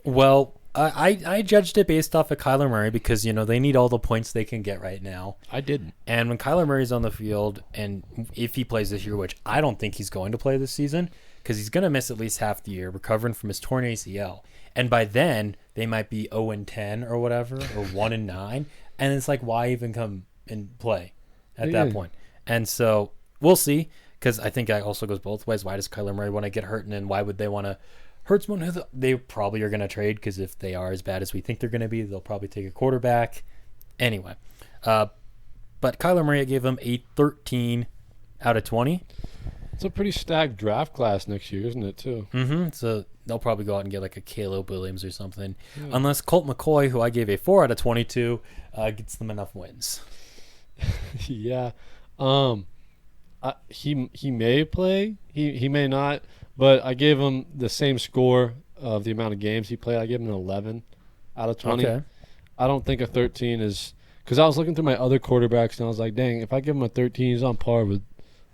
Well, I judged it based off of Kyler Murray because, they need all the points they can get right now. I didn't. And when Kyler Murray's on the field, and if he plays this year, which I don't think he's going to play this season because he's going to miss at least half the year recovering from his torn ACL. And by then, they might be 0-10 or whatever, or 1-9. And it's like, why even come and play at that point? And so we'll see, because I think it also goes both ways. Why does Kyler Murray want to get hurt? And then why would they want to hurt someone who they probably are going to trade? Because if they are as bad as we think they're going to be, they'll probably take a quarterback. Anyway, but Kyler Murray, I gave him a 13 out of 20. It's a pretty stacked draft class next year, isn't it, too? Mm-hmm. So they'll probably go out and get like a Caleb Williams or something. Yeah. Unless Colt McCoy, who I gave a 4 out of 22, gets them enough wins. Yeah. He may play. He may not. But I gave him the same score of the amount of games he played. I gave him an 11 out of 20. Okay. I don't think a 13 is – because I was looking through my other quarterbacks, and I was like, dang, if I give him a 13, he's on par with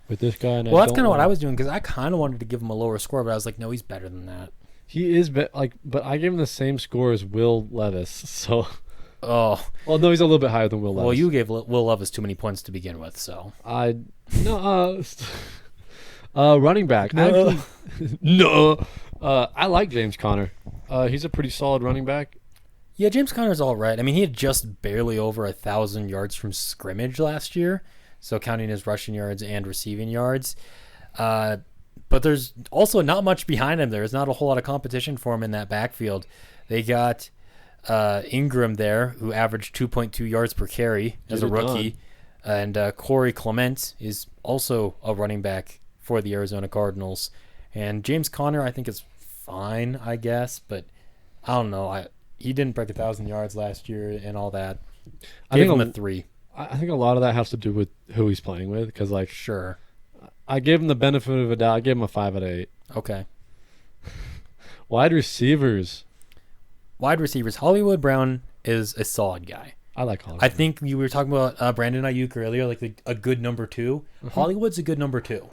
this guy. And Well, that's kind of what I was doing because I kind of wanted to give him a lower score, but I was like, no, he's better than that. He is but I gave him the same score as Will Levis. So – Oh. Well, no, he's a little bit higher than Will Levis. Well, you gave Will Levis too many points to begin with, so. Running back. No. No. I like James Conner. He's a pretty solid running back. Yeah, James Conner's all right. I mean, he had just barely over 1,000 yards from scrimmage last year, so counting his rushing yards and receiving yards. But there's also not much behind him. There's not a whole lot of competition for him in that backfield. They got Ingram there, who averaged 2.2 yards per carry as a rookie. And Corey Clement is also a running back for the Arizona Cardinals. And James Conner, I think, is fine, I guess. But I don't know. He didn't break 1,000 yards last year and all that. I gave him a 3. I think a lot of that has to do with who he's playing with. Because, sure. I gave him the benefit of a doubt. I gave him a 5 out of 8. Okay. Wide receivers. Hollywood Brown is a solid guy. I like Hollywood. I think you were talking about Brandon Ayuk earlier, like a good number 2. Mm-hmm. Hollywood's a good number 2.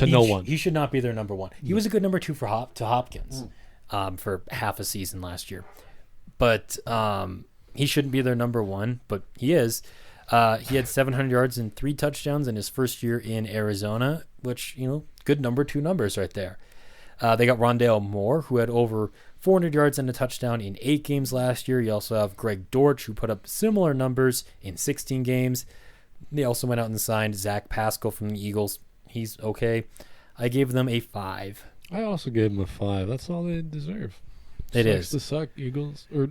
No one. He should not be their number 1. He was a good number 2 to Hopkins for half a season last year. But he shouldn't be their number 1, but he is. He had 700 yards and 3 touchdowns in his first year in Arizona, which, good number 2 numbers right there. They got Rondale Moore, who had over 400 yards and a touchdown in 8 games last year. You also have Greg Dortch, who put up similar numbers in 16 games. They also went out and signed Zach Pascal from the Eagles. He's okay. I gave them a 5. I also gave them a 5. That's all they deserve. It is. To suck, Eagles or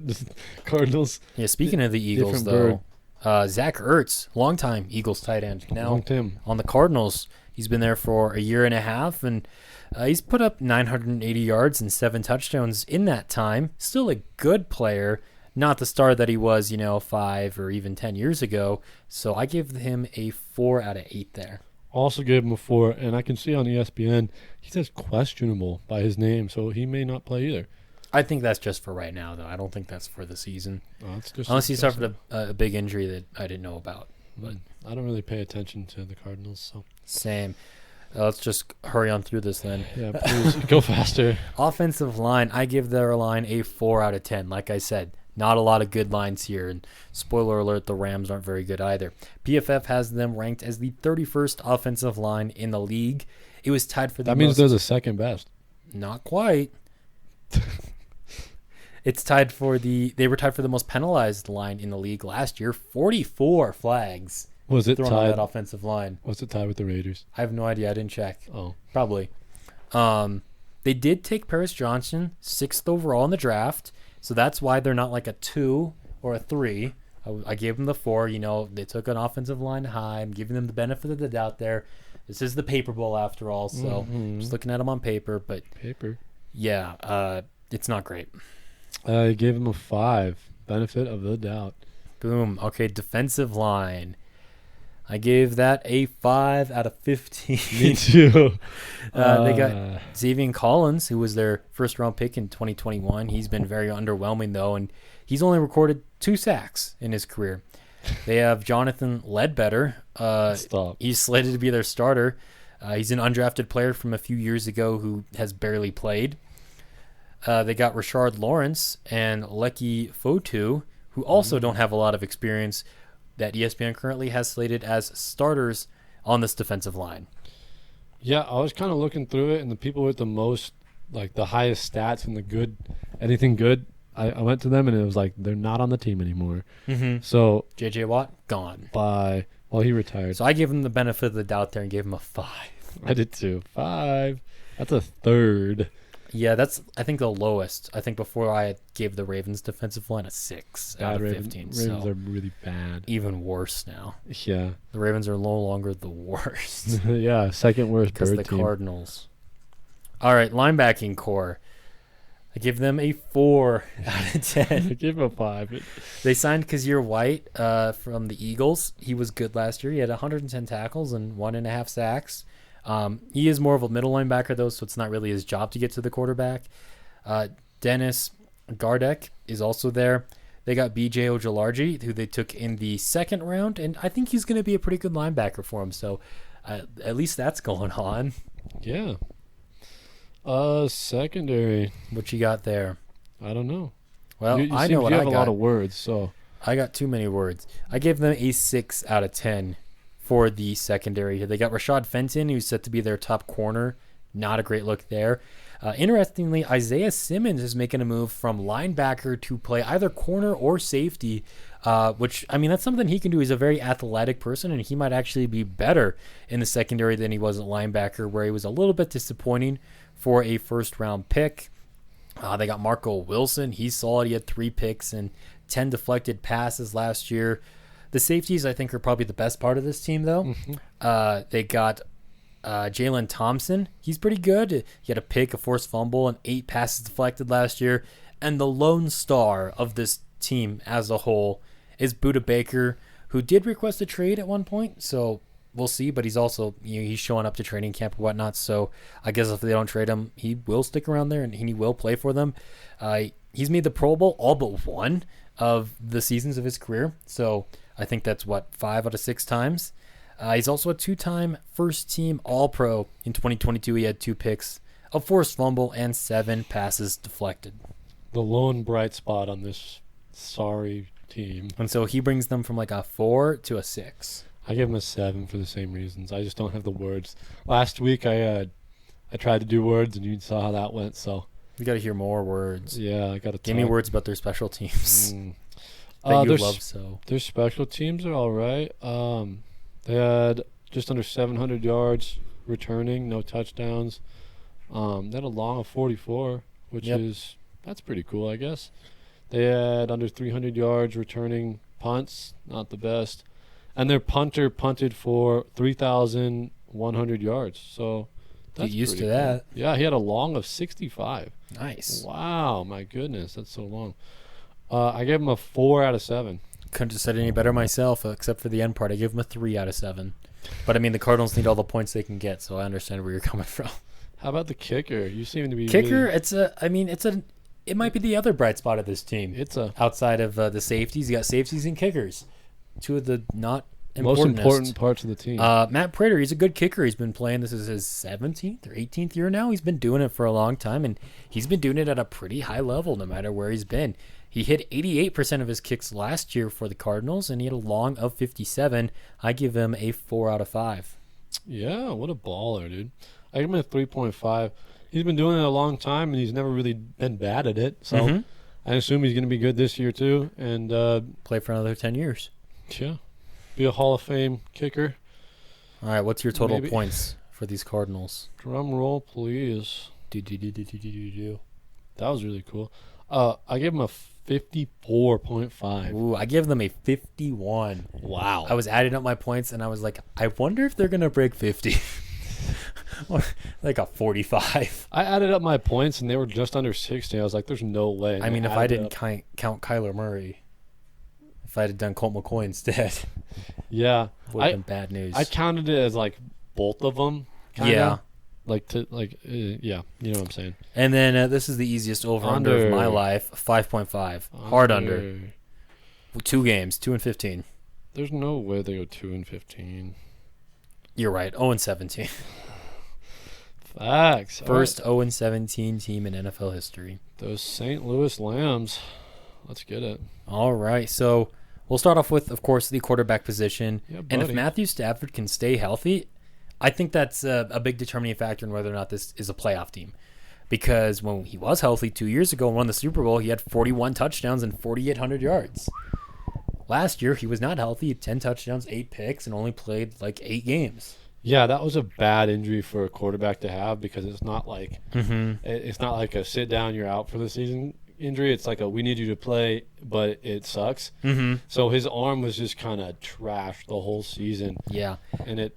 Cardinals. Yeah, speaking of the Eagles, though, Zach Ertz, longtime Eagles tight end, now on the Cardinals. He's been there for a year and a half, and he's put up 980 yards and 7 touchdowns in that time. Still a good player, not the star that he was, 5 or even 10 years ago. So I give him a 4 out of 8 there. Also gave him a 4, and I can see on ESPN he says questionable by his name, so he may not play either. I think that's just for right now, though. I don't think that's for the season. Just unless he suffered a big injury that I didn't know about. But I don't really pay attention to the Cardinals. So same. Let's just hurry on through this then. Yeah, please go faster. Offensive line, I give their line a 4 out of 10. Like I said, not a lot of good lines here. And spoiler alert, the Rams aren't very good either. PFF has them ranked as the 31st offensive line in the league. It was tied for the That means they're the second best. Not quite. They were tied for the most penalized line in the league last year. 44 flags. Was it thrown on tied? that offensive line. Was it tied with the Raiders? I have no idea. I didn't check. Oh, Probably. They did take Paris Johnson 6th overall in the draft, so that's why they're not like a 2 or a 3. I gave them the 4. You know, they took an offensive line high. I'm giving them the benefit of the doubt there. This is the paper bowl after all, so just looking at them on paper. But yeah, it's not great. I gave him a 5. Benefit of the doubt. Boom. Okay, defensive line. I gave that a 5 out of 15. Me too. They got Xavier Collins, who was their first-round pick in 2021. He's been very underwhelming, though, and he's only recorded 2 sacks in his career. They have Jonathan Ledbetter. Stop. He's slated to be their starter. He's an undrafted player from a few years ago who has barely played. They got Rashard Lawrence and Lecky Fotu, who also don't have a lot of experience, that ESPN currently has slated as starters on this defensive line. Yeah, I was kind of looking through it, and the people with the most, like the highest stats and the good, anything good, I went to them, and it was like they're not on the team anymore. Mm-hmm. So J.J. Watt, gone. Well, he retired. So I gave him the benefit of the doubt there and gave him a 5. I did too. 5. That's a 3rd. Yeah, that's, I think, the lowest. I think before I gave the Ravens defensive line a 6 out of 15. Ravens so are really bad. even worse now. Yeah. The Ravens are no longer the worst. Yeah, second worst because bird the team. Cardinals. All right, linebacking core. I give them a 4 out of 10. I gave him a 5. They signed Kazir White from the Eagles. He was good last year. He had 110 tackles and 1.5 sacks. He is more of a middle linebacker, though, so it's not really his job to get to the quarterback. Dennis Gardeck is also there. They got B.J. Ojolari, who they took in the 2nd round, and I think he's going to be a pretty good linebacker for him, so at least that's going on. Yeah. Secondary. What you got there? I don't know. Well, you I know what you I have got. a lot of words, so. I got too many words. I gave them a 6 out of 10 for the secondary here. They got Rashad Fenton, who's set to be their top corner. Not a great look there. Interestingly, Isaiah Simmons is making a move from linebacker to play either corner or safety, which, I mean, that's something he can do. He's a very athletic person, and he might actually be better in the secondary than he was at linebacker, where he was a little bit disappointing for a first-round pick. They got Marco Wilson. He's solid. He had 3 picks and 10 deflected passes last year. The safeties, I think, are probably the best part of this team, though. They got Jalen Thompson. He's pretty good. He had a pick, a forced fumble, and 8 passes deflected last year. And the lone star of this team as a whole is Budda Baker, who did request a trade at one point. So we'll see. But he's also, he's showing up to training camp and whatnot. So I guess if they don't trade him, he will stick around there and he will play for them. He's made the Pro Bowl all but one of the seasons of his career. So I think that's 5 out of 6 times. He's also a 2-time first-team All-Pro. In 2022, he had 2 picks, a forced fumble, and 7 passes deflected. The lone bright spot on this sorry team. And so he brings them from like a 4 to a 6. I give him a 7 for the same reasons. I just don't have the words. Last week I tried to do words, and you saw how that went. So We got to hear more words. yeah, I got to Give me words about their special teams that you their love so. Their special teams are all right. They had just under 700 yards returning, no touchdowns. They had a long of 44, which that's pretty cool, I guess. They had under 300 yards returning punts, not the best. And their punter punted for 3,100 yards. So that's Get used to pretty that. cool. Yeah, he had a long of 65. Nice. Wow, my goodness, that's so long. I gave him a 4 out of 7. Couldn't have said any better myself, except for the end part. I give him a 3 out of 7. But I mean, the Cardinals need all the points they can get, so I understand where you're coming from. How about the kicker? You seem to be Kicker, really, it might be the other bright spot of this team. it's a Outside of the safeties, you got safeties and kickers. 2 of the not Most important parts of the team. Matt Prater, he's a good kicker. He's been playing. This is his 17th or 18th year now. He's been doing it for a long time, and he's been doing it at a pretty high level no matter where he's been. He hit 88% of his kicks last year for the Cardinals, and he had a long of 57. I give him a 4 out of 5. Yeah, what a baller, dude. I give him a 3.5. He's been doing it a long time, and he's never really been bad at it. So I assume he's going to be good this year, too. And play for another 10 years. Yeah. Be a Hall of Fame kicker. All right, what's your total points for these Cardinals? Drum roll, please. That That was really cool. I gave him a 54.5. Ooh, I give them a 51. Wow. I was adding up my points, and I was like, I wonder if they're going to break 50. Or like a 45. I added up my points, and they were just under 60. I was like, there's no way. I mean, if I didn't count Kyler Murray, if I had done Colt McCoy instead, yeah, would have been bad news. I counted it as like both of them. Kinda. Yeah. Yeah, you know what I'm saying. And then this is the easiest over-under of my life, 5.5. Hard under. 2 games, 2-15. There's no way they go 2-15. You're right, 0-17. Facts. First 0-17 team in NFL history. Those St. Louis Lambs. Let's get it. All right, so we'll start off with, of course, the quarterback position. Yeah, and if Matthew Stafford can stay healthy, I think that's a big determining factor in whether or not this is a playoff team. Because when he was healthy 2 years ago and won the Super Bowl, he had 41 touchdowns and 4,800 yards. Last year, he was not healthy. He had 10 touchdowns, 8 picks, and only played like 8 games. Yeah, that was a bad injury for a quarterback to have because it's not like it's not like a sit down, you're out for the season injury. It's like a we need you to play, but it sucks. So his arm was just kind of trashed the whole season. Yeah, and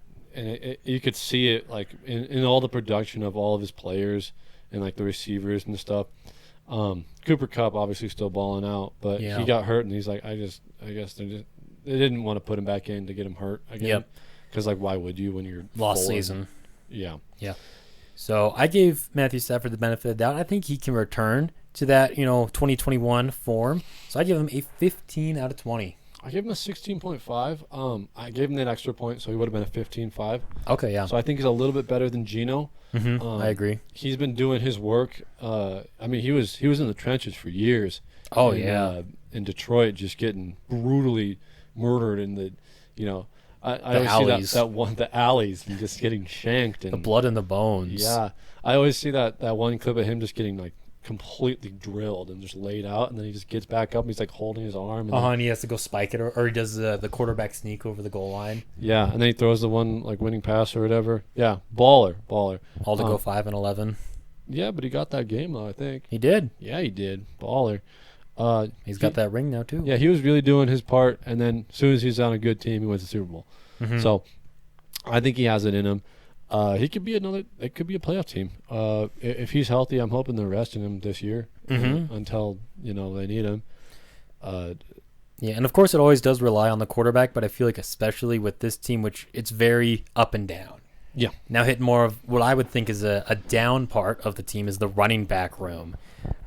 you could see it like in all the production of all of his players and like the receivers and stuff. Cooper Kupp obviously still balling out, but he got hurt and he's like, I guess they didn't want to put him back in to get him hurt again. Yep. Because, like, why would you when you're lost season? Yeah. So I gave Matthew Stafford the benefit of the doubt. I think he can return to that, 2021 form. So I give him a 15 out of 20. I gave him a 16.5. I gave him that extra point, so he would have been a 15.5. Okay, yeah. So I think he's a little bit better than Geno. I agree. He's been doing his work. I mean, he was in the trenches for years. Oh, yeah. In Detroit, just getting brutally murdered in the, I always alleys. see the alleys and just getting shanked and the blood in the bones. Yeah, I always see that one clip of him just getting like completely drilled and just laid out, and then he just gets back up and he's like holding his arm. And he has to go spike it, or he does the quarterback sneak over the goal line. Yeah, and then he throws the one like winning pass or whatever. Yeah, baller. All to go 5-11. Yeah, but he got that game though. I think he did. Yeah, he did. Baller. He's got that ring now too. Yeah, he was really doing his part, and then as soon as he's on a good team, he wins the Super Bowl. So I think he has it in him. He could be it could be a playoff team. If he's healthy, I'm hoping they're resting him this year until they need him. Yeah, and of course it always does rely on the quarterback, but I feel like especially with this team, which it's very up and down. Yeah. Now hitting more of what I would think is a down part of the team is the running back room.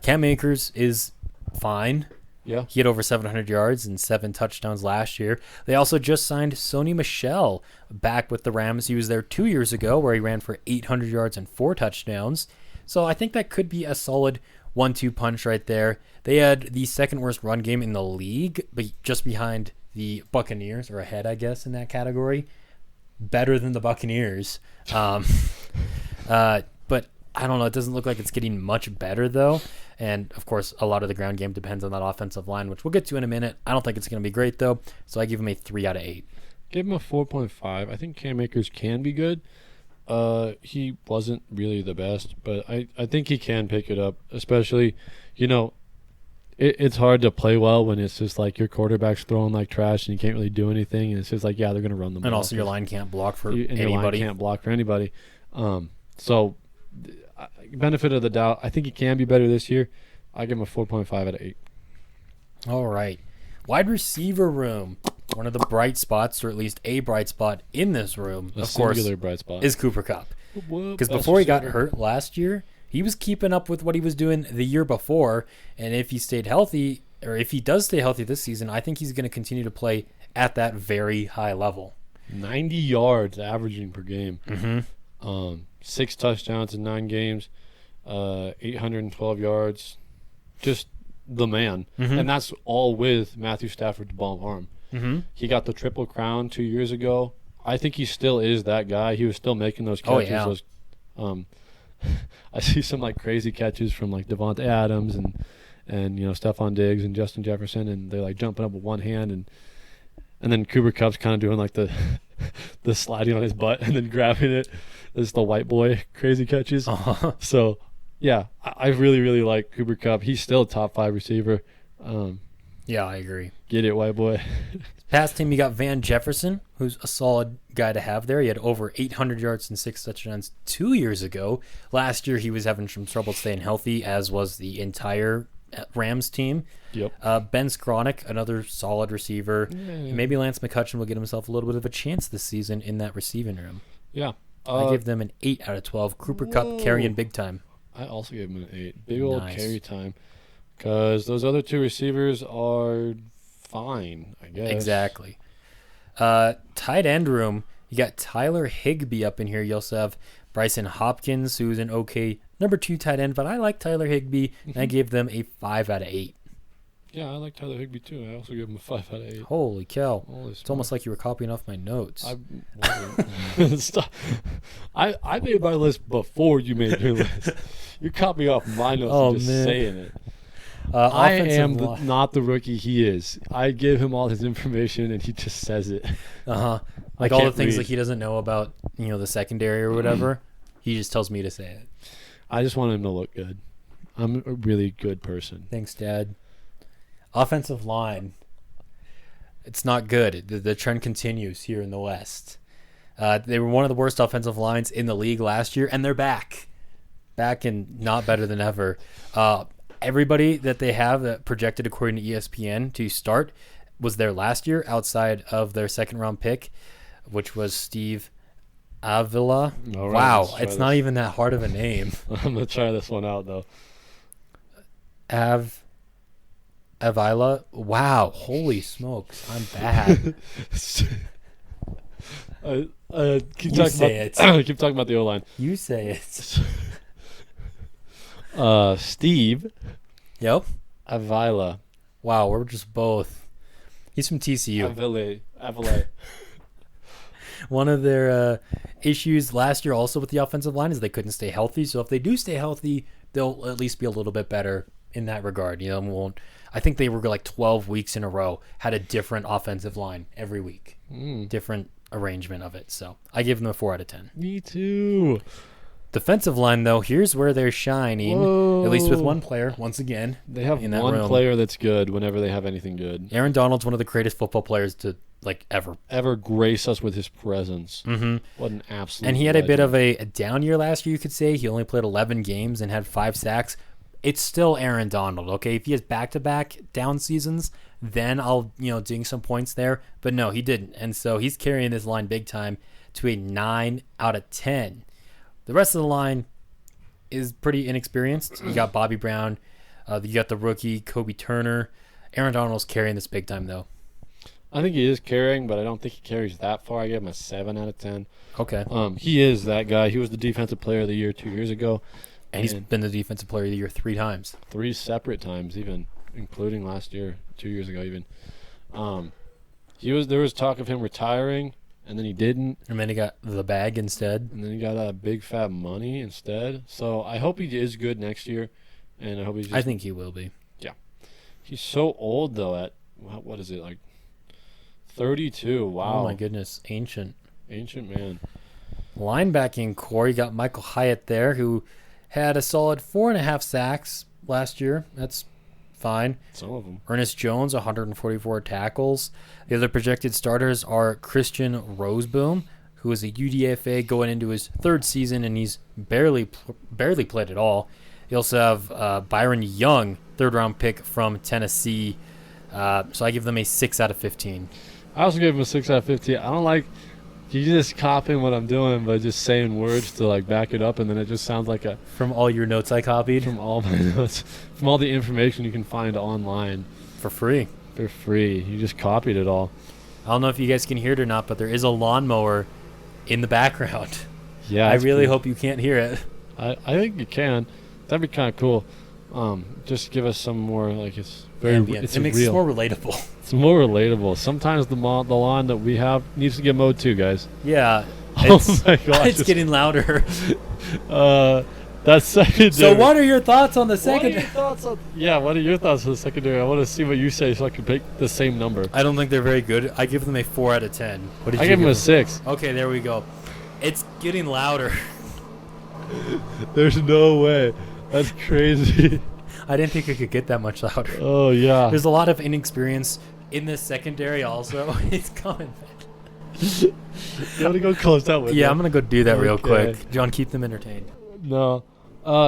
Cam Akers is fine. Yeah. He had over 700 yards and 7 touchdowns last year. They also just signed Sony Michel back with the Rams. He was there 2 years ago where he ran for 800 yards and 4 touchdowns. So I think that could be a solid 1-2 punch right there. They had the second worst run game in the league, but just behind the Buccaneers, or ahead, I guess, in that category. Better than the Buccaneers. But I don't know. It doesn't look like it's getting much better, though. And, of course, a lot of the ground game depends on that offensive line, which we'll get to in a minute. I don't think it's going to be great, though. So I give him a 3 out of 8. Give him a 4.5. I think Cam Akers can be good. He wasn't really the best, but I think he can pick it up, especially, it's hard to play well when it's just like your quarterback's throwing like trash and you can't really do anything, and it's just like, yeah, they're going to run the ball. And also your line can't block for anybody. Your line can't block for anybody. So benefit of the doubt, I think he can be better this year. I give him a 4.5 out of 8. All right. Wide receiver room. One of the bright spots, or at least a bright spot in this room, of course, bright spot, is Cooper Kupp. Because before he got hurt last year, he was keeping up with what he was doing the year before. And if he stayed healthy, or if he does stay healthy this season, I think he's going to continue to play at that very high level. 90 yards averaging per game. Mm-hmm. 6 touchdowns in 9 games. 812 yards. Just the man. Mm-hmm. And that's all with Matthew Stafford's bomb arm. Mm-hmm. He got the Triple Crown 2 years ago. I think he still is that guy. He was still making those catches. Oh, yeah. I see some like crazy catches from like Devontae Adams and Stephon Diggs and Justin Jefferson, and they're like jumping up with one hand, and then Cooper Kupp's kind of doing like the the sliding on his butt and then grabbing it. It's the white boy crazy catches. Uh-huh. So yeah, I really, really like Cooper Kupp. He's still a top 5 receiver. Yeah, I agree. Get it, white boy. Past him, you got Van Jefferson, who's a solid guy to have there. He had over 800 yards and 6 touchdowns 2 years ago. Last year, he was having some trouble staying healthy, as was the entire Rams team. Yep. Ben Skronik, another solid receiver. Yeah. Maybe Lance McCutcheon will get himself a little bit of a chance this season in that receiving room. Yeah. I give them an 8 out of 12. Cooper Kupp carrying big time. I also gave him an 8. Big old Nice. carry time. Because those other 2 receivers are fine, I guess. Exactly. Tight end room, you got Tyler Higbee up in here. You also have Bryson Hopkins, who's an okay number 2 tight end, but I like Tyler Higbee, and I gave them a 5 out of 8. Yeah, I like Tyler Higbee too. I also gave him a 5 out of 8. Holy cow. Holy It's almost like you were copying off my notes. I wasn't. Stop. I made my list before you made your list. You copy off my notes and just saying it. I am not the rookie he is. I give him all his information and he just says it. Uh-huh. I Like all the can't things read. that he doesn't know about, the secondary or whatever, he just tells me to say it. I just want him to look good. I'm a really good person. Thanks, Dad. Offensive line. It's not good. The trend continues here in the West. They were one of the worst offensive lines in the league last year, and they're back. Back and not better than ever. Everybody that they have that projected according to ESPN to start was there last year outside of their second-round pick, which was Steve Avila. All right, Wow, let's try it's not this. even that hard of a name. I'm going to try this one out, though. Avila. Wow, holy smokes, I'm bad. Keep You talking say about, it. Keep talking about the O-line. You say it. Steve Yep. Avila. Wow, we're just both. He's from TCU. Avila. One of their issues last year also with the offensive line is they couldn't stay healthy. So if they do stay healthy, they'll at least be a little bit better in that regard. I think they were like 12 weeks in a row, had a different offensive line every week. Different arrangement of it. So I give them a 4 out of 10. Me too. Defensive line, though, here's where they're shining. Whoa. At least with one player, once again. They have in that one room. player that's good whenever they have anything good. Aaron Donald's one of the greatest football players to ever. Ever grace us with his presence. Mm-hmm. What an absolute And he had a bit legend. of a down year last year, you could say. He only played 11 games and had 5 sacks. It's still Aaron Donald, okay? If he has back-to-back down seasons, then I'll, ding some points there. But no, he didn't. And so he's carrying this line big time to a 9 out of 10. The rest of the line is pretty inexperienced. You got Bobby Brown. You got the rookie, Kobe Turner. Aaron Donald's carrying this big time, though. I think he is carrying, but I don't think he carries that far. I give him a 7 out of 10. Okay. He is that guy. He was the defensive player of the year 2 years ago. And he's been the defensive player of the year 3 times. 3 separate times, even, including last year, 2 years ago even. There was talk of him retiring, and then he didn't. And then he got the bag instead. And then he got big fat money instead. So I hope he is good next year, and I hope he's. I think he will be. He's so old though. At what is it, like 32? Wow. Oh my goodness, ancient man. Linebacking core, you got Michael Hyatt there, who had a solid 4.5 sacks last year. That's fine. Some of them. Ernest Jones, 144 tackles. The other projected starters are Christian Roseboom, who is a UDFA going into his 3rd season, and he's barely played at all. You also have Byron Young, 3rd-round pick from Tennessee. So I give them a 6 out of 15. I also gave him a 6 out of 15. I don't like you just copying what I'm doing, but just saying words to back it up, and then it just sounds like From all your notes I copied? from all my notes, from all the information you can find online For free. for free. You just copied it all. I don't know if you guys can hear it or not, but there is a lawnmower in the background. Yeah, I it's really pretty- hope you can't hear it. I think you can. That'd be kind of cool. Just give us some more like it's very Ambience. it's It makes real. it more relatable. It's more relatable. Sometimes the lawn that we have needs to get mowed too, guys. Yeah. Oh It's, my gosh! it's getting louder. That's secondary. So what are your thoughts on the What are second? your thoughts on? Yeah, what are your thoughts on the secondary? I want to see what you say so I can pick the same number. I don't think they're very good. I give them a 4 out of 10. What did I you give him a them? 6. Okay, there we go. It's getting louder. There's no way. That's crazy. I didn't think it could get that much louder. Oh yeah. There's a lot of inexperience in this secondary also. It's coming. You want to go close that window? Yeah, I'm going to go do that real Okay. quick. John, keep them entertained. No.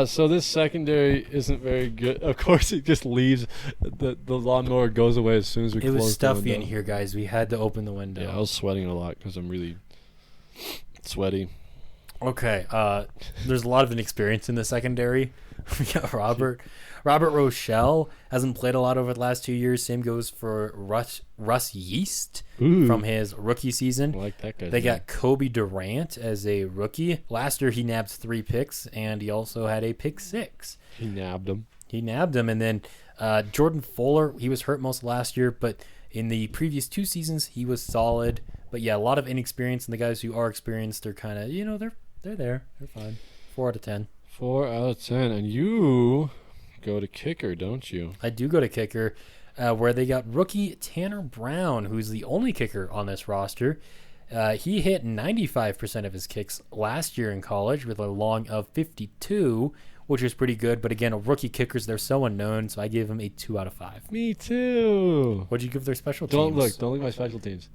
So this secondary isn't very good. Of course, it just leaves. The lawnmower goes away as soon as we It close was the stuffy window. in here, guys. We had to open the window. Yeah, I was sweating a lot because I'm really sweaty. Okay, there's a lot of inexperience in the secondary. We got Robert Rochelle hasn't played a lot over the last 2 years. Same goes for Russ Yeast Ooh. from his rookie I season. like that guy. They got Kobe Durant as a rookie. Last year he nabbed 3 picks, and he also had a pick 6. He nabbed him. He nabbed him, and then Jordan Fuller, he was hurt most of last year, but in the previous 2 seasons he was solid. But yeah, a lot of inexperience, and the guys who are experienced, they're kind of, they're there. They're fine. 4 out of 10. 4 out of 10. And you go to kicker, don't you? I do go to kicker, where they got rookie Tanner Brown, who's the only kicker on this roster. He hit 95% of his kicks last year in college with a long of 52, which is pretty good. But again, rookie kickers, they're so unknown, so I give him a 2 out of 5. Me too. What'd you give their special teams? Don't look at my special teams.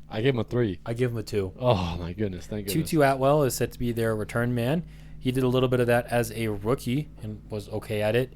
I gave him a 3. I give him a 2. Oh my goodness, thank goodness. Tutu Atwell is set to be their return man. He did a little bit of that as a rookie and was okay at it.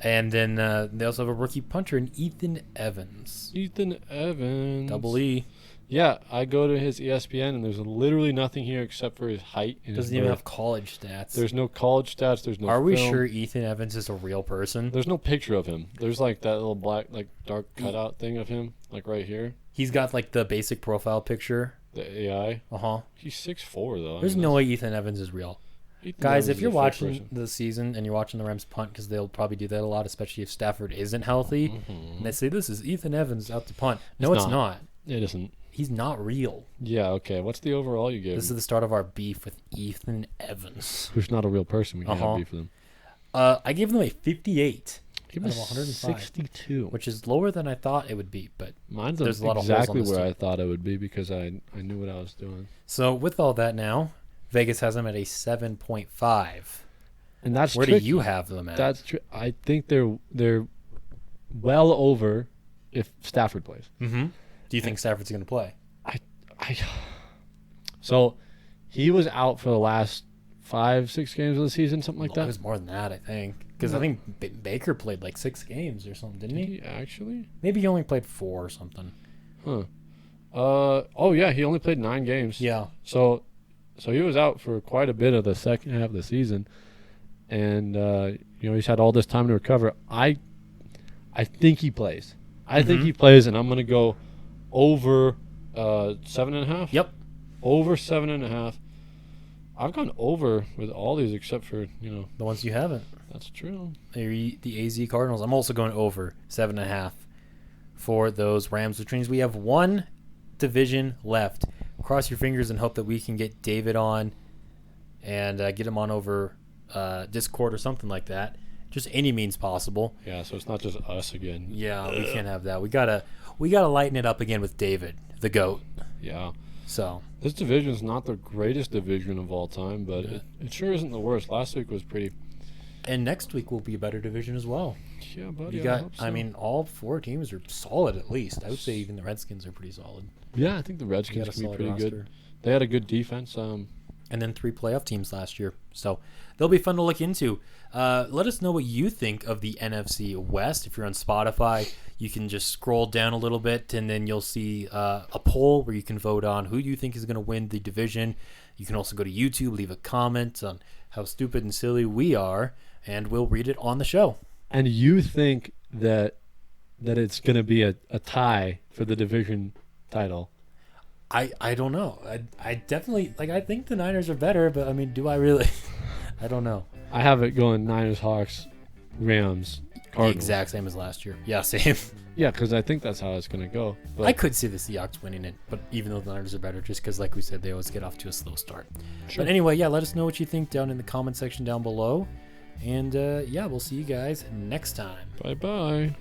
And then they also have a rookie punter in Ethan Evans. Ethan Evans. Double E. Yeah, I go to his ESPN and there's literally nothing here except for his height and his Doesn't even birth. have college stats. There's no college stats. There's no. Are we film. sure Ethan Evans is a real person? There's no picture of him. There's like that little black, like dark cutout thing of him, like right here. He's got like the basic profile picture. The AI. Uh-huh. He's 6'4" though. There's no way Ethan Evans is real. Ethan Guys, Evans if is you're a fake watching person. the season and you're watching the Rams punt, because they'll probably do that a lot, especially if Stafford isn't healthy, Mhm. and they say, this is Ethan Evans out to punt. No, it's not. It isn't. He's not real. Yeah. Okay. What's the overall you gave? This is the start of our beef with Ethan Evans. Who's not a real person? We can't Uh-huh. have beef with him. I gave them a 58, Give him out of 105. 62. which is lower than I thought it would be. But Mine's there's a lot of holes on exactly this where team. I thought it would be because I knew what I was doing. so with all that now, Vegas has them at a 7.5. And that's Where tricky. do you have them at? That's true. I think they're well over if Stafford plays. Mm-hmm. Do you think Stafford's going to play? So he was out for the last 5-6 games of the season, something like It that. was more than that, I think. Because I think Baker played like 6 games or something, didn't Did he? he actually? Maybe he only played 4 or something. Huh. Oh yeah, he only played 9 games. Yeah. So he was out for quite a bit of the second half of the season, and he's had all this time to recover. I think he plays. I think he plays, and I'm gonna go over 7.5. Yep. Over 7.5. I've gone over with all these except for The ones you haven't. that's true. They're the AZ Cardinals. I'm also going over 7.5 for those Rams, which means we have one division left. Cross your fingers and hope that we can get David on and get him on over Discord or something like that. Just any means possible. Yeah, so it's not just us again. Yeah, we can't have that. We gotta lighten it up again with David, the GOAT. Yeah. So This division's not the greatest division of all time, but it sure isn't the worst. Last week was pretty. and next week will be a better division as well. Yeah, buddy. You I got hope so. I mean, all 4 teams are solid at least. I would say even the Redskins are pretty solid. Yeah, I think the You Redskins got a can be solid pretty roster. good. They had a good defense. And then 3 playoff teams last year. So they'll be fun to look into. Let us know what you think of the NFC West. If you're on Spotify, you can just scroll down a little bit, and then you'll see a poll where you can vote on who you think is going to win the division. You can also go to YouTube, leave a comment on how stupid and silly we are, and we'll read it on the show. And you think that it's going to be a tie for the division title. I don't know. I definitely I think the Niners are better, but I mean, do I really? I don't know. I have it going Niners, Hawks, Rams, Cardinals. Exact same as last year. Yeah, same. Yeah, because I think that's how it's going to go. But I could see the Seahawks winning it, but even though the Niners are better, just because, like we said, they always get off to a slow start. Sure. But anyway, yeah, let us know what you think down in the comment section down below. And yeah, we'll see you guys next time. Bye-bye.